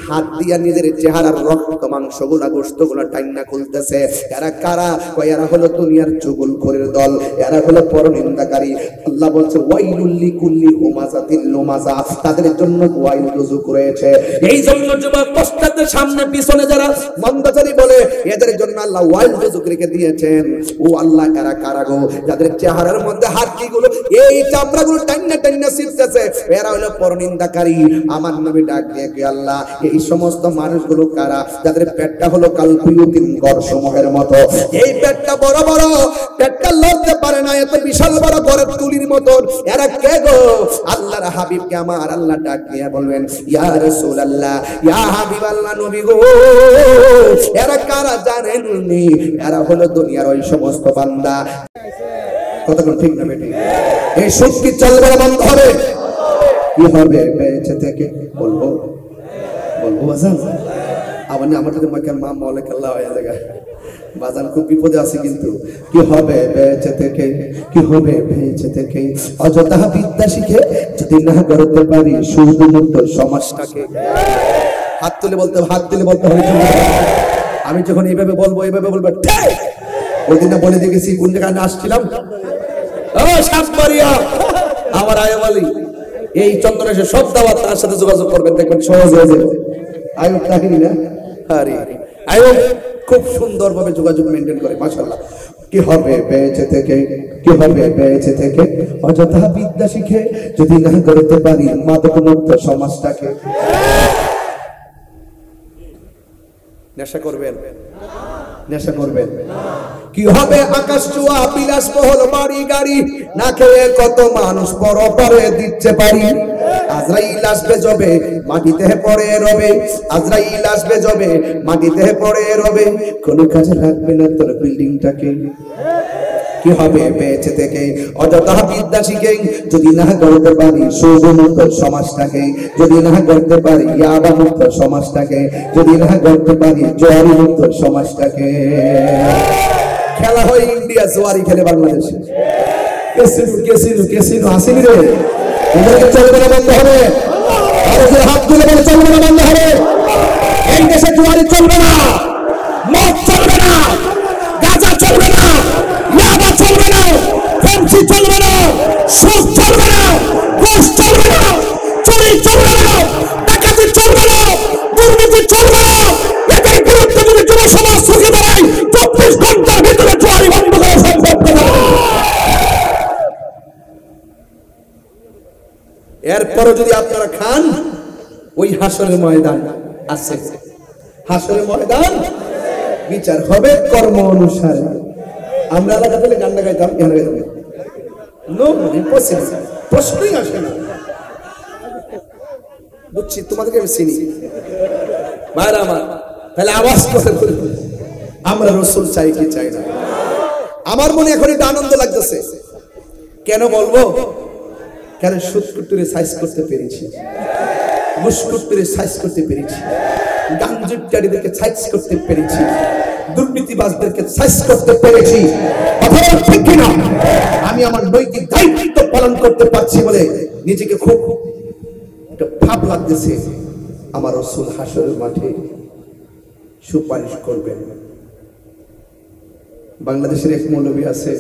হাত দিয়া নিজের চেহারার রক্ত মাংসগুলা গোশতগুলা টাইনা খুলতেছে। এরা কারা? কয় এরা হলো দুনিয়ার চুগলখোরের দল, এরা হলো পরনিন্দাকারী। আল্লাহ বলছে ওয়াইলুল লিকুল্লি হুমাযাতিল লুমাযা, তাদের জন্য ওয়াইল রুজুক রয়েছে। এই জন্য যুবক পশ্চাতে সামনে পিছনে যারা মন্দাচারী বলে, এদের জন্য আল্লাহ ওয়াইল রুজুক রেখে দিয়েছেন। ও আল্লাহ এরা কারা গো? যাদের চেহারার মধ্যে হাড়গুলো এই চামড়াগুলো টাইনা টাইনা ছিটতেছে, এরা হলো পরনিন্দাকারী। আমার নবী ডাক দিয়ে কি আল্লাহ এই সমস্ত মানুষগুলো কারা? যাদের পেটটা হলো কালপুয়ুতিন গড়সমূহের মতো, এই পেটটা বড় বড়, পেটটা লড়তে পারে না, এত বিশাল বড় গড়ের তুলির মতন। এরা কে গো? আল্লাহর হাবিবকে আমার আল্লাহ ডাক দিয়ে বলবেন, ইয়া রাসূলুল্লাহ, ইয়া হাবিবাল্লাহ, নবী গো এরা কারা জানেন? এরা হলো দুনিয়ার ওই সমস্ত বান্দা। কতক্ষণ ঠিক না বেটি? এই সুদ কি চলবে না বন্ধ হবে? কি হবে বেঁচে থেকে? বলবো বলবো বাজান। আবার আমার যদি মা মৌলিক আল্লাহ হয়ে যায় বাজান, খুব বিপদে আছে। কিন্তু কি হবে বেঁচে থেকে? কি হবে বেঁচে থেকে? অযথা বিদ্যা শিখে যদি না করতে পারি শুধুমাত্র সমাজটাকে। হাত তুলে বলতে, হাত তুলে বলতে হবে। আমি যখন এইভাবে বলবো, এইভাবে বলবো, ওই দিন বলে দেখেছি কোন জায়গায় আসছিলাম, আমার আয়ব আলী এই চন্দ্রের সব দাওয়াত তার সাথে যোগাযোগ করবেন, দেখবেন সহজ হয়ে যাবে। আয়ব তাকিনি না, আরে আয়ব খুব সুন্দর ভাবে যোগাযোগ মেনটেন করে, মাশাআল্লাহ। কি হবে বেঁচে থেকে? কি হবে বেঁচে থেকে? অযথা বিদ্যা শিখে যদি না করতে পারি মাদকমুক্ত সমাজটাকে। নেশা করবেন? নেশা করবেন? কি হবে আকাশ ছোঁয়া বিলাসবহুল বাড়ি গাড়ি, না খেয়ে কত মানুষ পরপারে দিচ্ছে পারি। আজরাইল আসবে যবে মাটিতে পড়ে রবে, আজরাইল আসবে যবে মাটিতে পড়ে রবে, কোনো কাজে লাগবে না তোর বিল্ডিংটাকে। কি হবে বেঁচে থেকে? অযথা বিদ্যা শিখে যদি না করতে পারি সুজমুক্ত সমাজটাকে, যদি না করতে পারি ইয়াবা মুক্ত সমাজটাকে, যদি না করতে পারি জোয়ারি মুক্ত সমাজটাকে। খেলা হয় ইন্ডিয়া, জোয়ারি খেলে বাংলাদেশে। কেসিনো কেসিনো কেসিনো আসেনি রে, ওদেরকে চলবে না, বন্ধ হবে। হাত তুলে বলে চলবে না, বন্ধ হবে। এই দেশে জোয়ারি চলবে না, মদ চলবে না, গাঁজা চলবে না, ইয়াবা চলবে না, ফেন্সি চলবে না, সুদ চলবে না, ঘুষ চলবে না, চুরি চলবে না, ডাকাতি চলবে না, দুর্নীতি চলবে না। এদের বিরুদ্ধে যদি যুব সমাজ সুখী দাঁড়ায় 24 ঘন্টার ভিতরে জোয়ারি বন্ধ করা সম্ভব না। এরপরও যদি আপনারা খান, ওই হাসরের ময়দান আছে, হাসরের ময়দান বিচার হবে কর্ম অনুসারে। আমরা এলাকা থেকে গান গাইতাম, গান গাইতাম, নো ইম্পসিবল, প্রশ্নই আসে না। বুঝছি তোমাদেরকে আমি চিনি ভাইরা আমার, তাহলে আওয়াজ করে আমরা রসুল চাই কি চাই না? আমার মনে এখন এটা আনন্দ লাগতেছে। কেন বলবো? কেন সুৎকুটুরে সাইজ করতে পেরেছি, মুশকুটুরে সাইজ করতে পেরেছি, গাঞ্জুটকারীদেরকে সাইজ করতে পেরেছি, দুর্নীতিবাজদেরকে সাইজ করতে পেরেছি। ঠিক কিনা? আমি আমার নৈতিক দায়িত্ব পালন করতে পারছি বলে নিজেকে খুব একটা ভাব লাগতেছে। আমার রাসূল হাসরের মাঠে সুপারিশ করবেন। বাংলাদেশের এক মৌলবী আছে,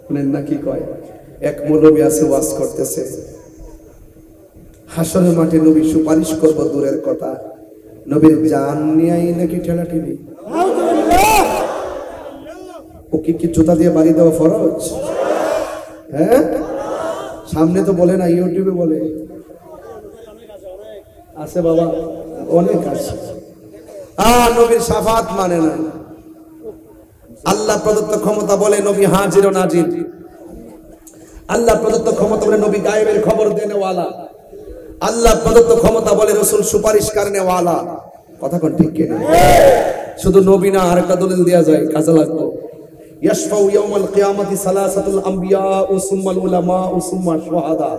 শুনেন না কি কয়, এক মৌলবী আছে ওয়াজ করতেছে, হাসরের মাঠে নবী সুপারিশ করব দূরের কথা, নবীর জান নিয়ে নাকি ঠেলাঠেলি। ওকে কি জুতা দিয়ে বাড়ি দেওয়া ফরজ? হ্যাঁ, সামনে তো বলে না, ইউটিউবে বলে আছে বাবা, অনেক আছে। নবীর শাফাত মানে না। আল্লাহ প্রদত্ত ক্ষমতা বলে নবী হাজির ও নাজির। আল্লাহ প্রদত্ত ক্ষমতা বলে নবী গায়েবের খবর দেনেওয়ালা। আল্লাহ প্রদত্ত ক্ষমতা বলে রাসূল সুপারিশ করনেওয়ালা। কথা কোন ঠিক কিনা? শুধু নবী না, আরেকটা দলিল দেয়া যায়, কাজে লাগবে। ইয়াশফাউ ইয়াউমাল কিয়ামাতি সালাসাতুল আমবিয়া ও সুম্মাল উলামা ও সুম্মা শুহাদা।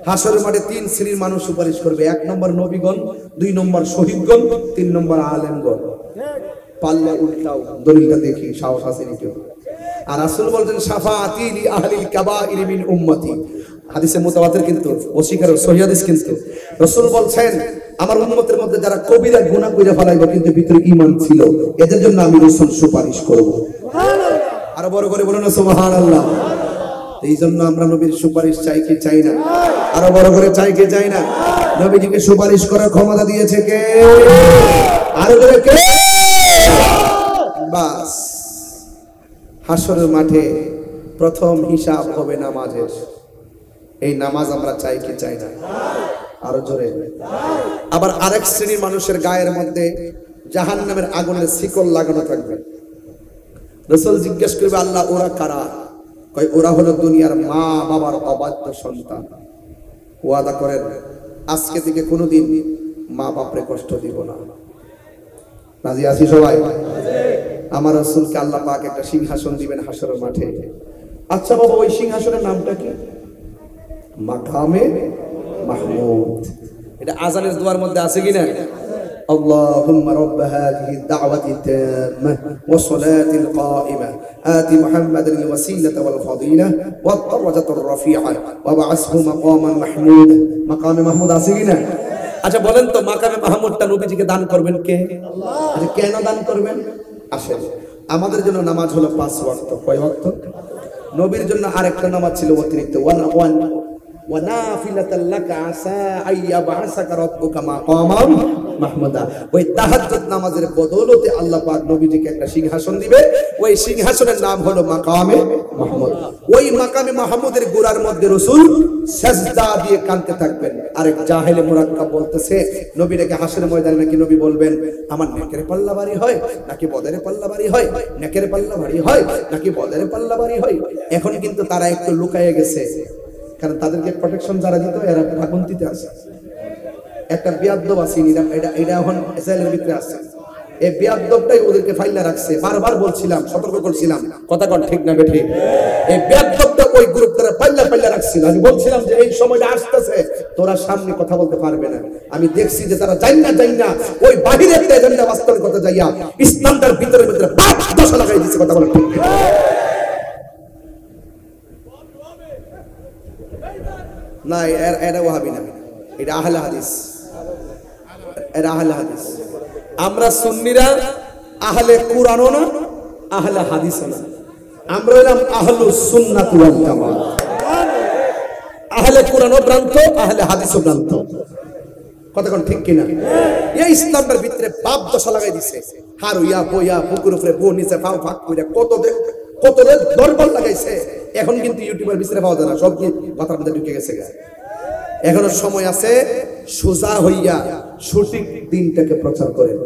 হাসরের মাঠে তিন শ্রেণীর মানুষ সুপারিশ করবে। এক নম্বর নবীগণ, দুই নম্বর শহীদগণ, তিন নম্বর আলেমগণ। পাল্লা উল্টাও, দলিলটা দেখি, সাহস আছে নাকি? আর রাসূল বলেন শাফাআতি লি আহলিল কাবাইর মিন উম্মতি। হাদিসে মুতাওয়াতির কিন্তু, অস্বীকার সহিহ হাদিস কিন্তু। রাসূল বলছেন আমার উম্মতের মধ্যে যারা কবিরা গুনাহ কইরা ফেলাইবে কিন্তু ভিতরে ঈমান ছিল, এদের জন্য আমি রাসূল সুপারিশ করব। সুবহানাল্লাহ। আরো বড় করে বলুন না সুবহানাল্লাহ। এই জন্য আমরা নবীর সুপারিশ চাই কি চাই না? আরো বড় করে চাই কি চাই না? নবীজিকে সুপারিশ করার ক্ষমতা দিয়েছে কে? আরো করে কে? বাস। হাসরের মাঠে প্রথম হিসাব হবে নামাজের। এই নামাজ আমরা চাই কি চাই না? আরো জোরে। আবার আরেক শ্রেণীর মানুষের গায়ের মধ্যে জাহান্নামের আগুনের শিকল লাগানো থাকবে। রাসূল জিজ্ঞেস করবে আল্লাহ ওরা কারা? কয় ওরা হলো দুনিয়ার মা বাবার অবাধ্য সন্তান। ওয়াদা করেন আজকে থেকে কোনোদিন মা বাপরে কষ্ট দিব না। রাজি আছি সবাই? আমার রাসূলকে আল্লাহ পাক একটা সিংহাসন দিবেন হাসরের মাঠে। আচ্ছা বাবা, ওই সিংহাসনের নামটা কি? মাকামে মাহমুদ। এটা আযানের দোয়ার মধ্যে আছে কিনা? اللهم رب هذه الدعوة التامة والصلاة القائمة آت محمد الوسيلة والفضيلة والدرجة الرفيعة وابعثه مقاما محمودا। مقام محمود আছে কিনা? আচ্ছা বলেন তো, মাকামে মাহমুদটা নবীজিকে দান করবেন কে? আল্লাহ। আচ্ছা কেন দান করবেন? আসেন, আমাদের জন্য নামাজ হলো 5 ওয়াক্ত। কয় ওয়াক্ত? নবীর জন্য আরেকটা নামাজ ছিল অতিরিক্ত, ওয়া নাফিলাতাল লাকা আসা আইয়াবাসাকা রাব্বুকা মাকামান মাহমুদা। ওই তাহাজ্জুদ নামাজের বদৌলতে আল্লাহ পাক নবীজিকে একটা সিংহাসন দিবে। ওই সিংহাসনের নাম হলো মাকামে মাহমুদ। ওই মাকামে মাহমুদের গোড়ার মধ্যে রাসূল সিজদা দিয়ে কাঁদতে থাকবেন। আরেক জাহেলে মুরাক্কাব বলতেছে নবীটাকে হাসরের ময়দানে নাকি নবী বলবেন আমার নেকের পাল্লা ভারী হয় নাকি বদরের পাল্লা ভারী হয়, নেকের পাল্লা ভারী হয় নাকি বদরের পাল্লা ভারী হয়। এখন কিন্তু তারা একটু লুকায়ে গেছে, কারণ তাদেরকে প্রোটেকশন যারা দিত এরা ভাগন্তিতে আছে। একটা বিয়াদ্দব আছে, এটা এখন ইসরায়েলের ভিতরে আছে। এই বিয়াদ্দবটাই ওদেরকে ফাইলা রাখছে। বারবার বলছিলাম, সতর্ক করছিলাম, কথা কোন ঠিক না বেঠি? এই বিয়াদ্দবটা ওই গ্রুপটারে ফাইলা রাখছিল। আমি বলছিলাম যে এই সময়টা আসতেছে, তোরা সামনে কথা বলতে পারবে না। আমি দেখছি যে তারা যাই না ওই বাহিরের এজেন্ডা বাস্তবায়ন করতে যাইয়া ইসলামটার ভিতরে বাপ দশা লাগাই দিচ্ছে। কথা বলে ঠিক না? এরা ওয়াহাবি না, এটা আহলে হাদিস। এরা আহলে হাদিস। আমরা সুন্নিরা আহলে কুরআনও না, আহলে হাদিসও না। আমরা হলাম আহলুস সুন্নাত ওয়াল জামাত। আহলে কুরআনও ভ্রান্ত, আহলে হাদিসও ভ্রান্ত। কথা কোন ঠিক কিনা? এই ইসলামটার ভিতরে বাপ দশা লাগাই দিছে। হার হইয়া বইয়া বুকুর উপরে বউ নিচে পাও ফাঁক করে কত দরবার লাগাইছে। এখন কিন্তু ইউটিউবের ভিতরে পাওয়া যায় না, সব কি মাথার মধ্যে ঢুকে গেছে। এখনো সময় আছে, সোজা হইয়া সঠিক দিনটাকে প্রচার করেন।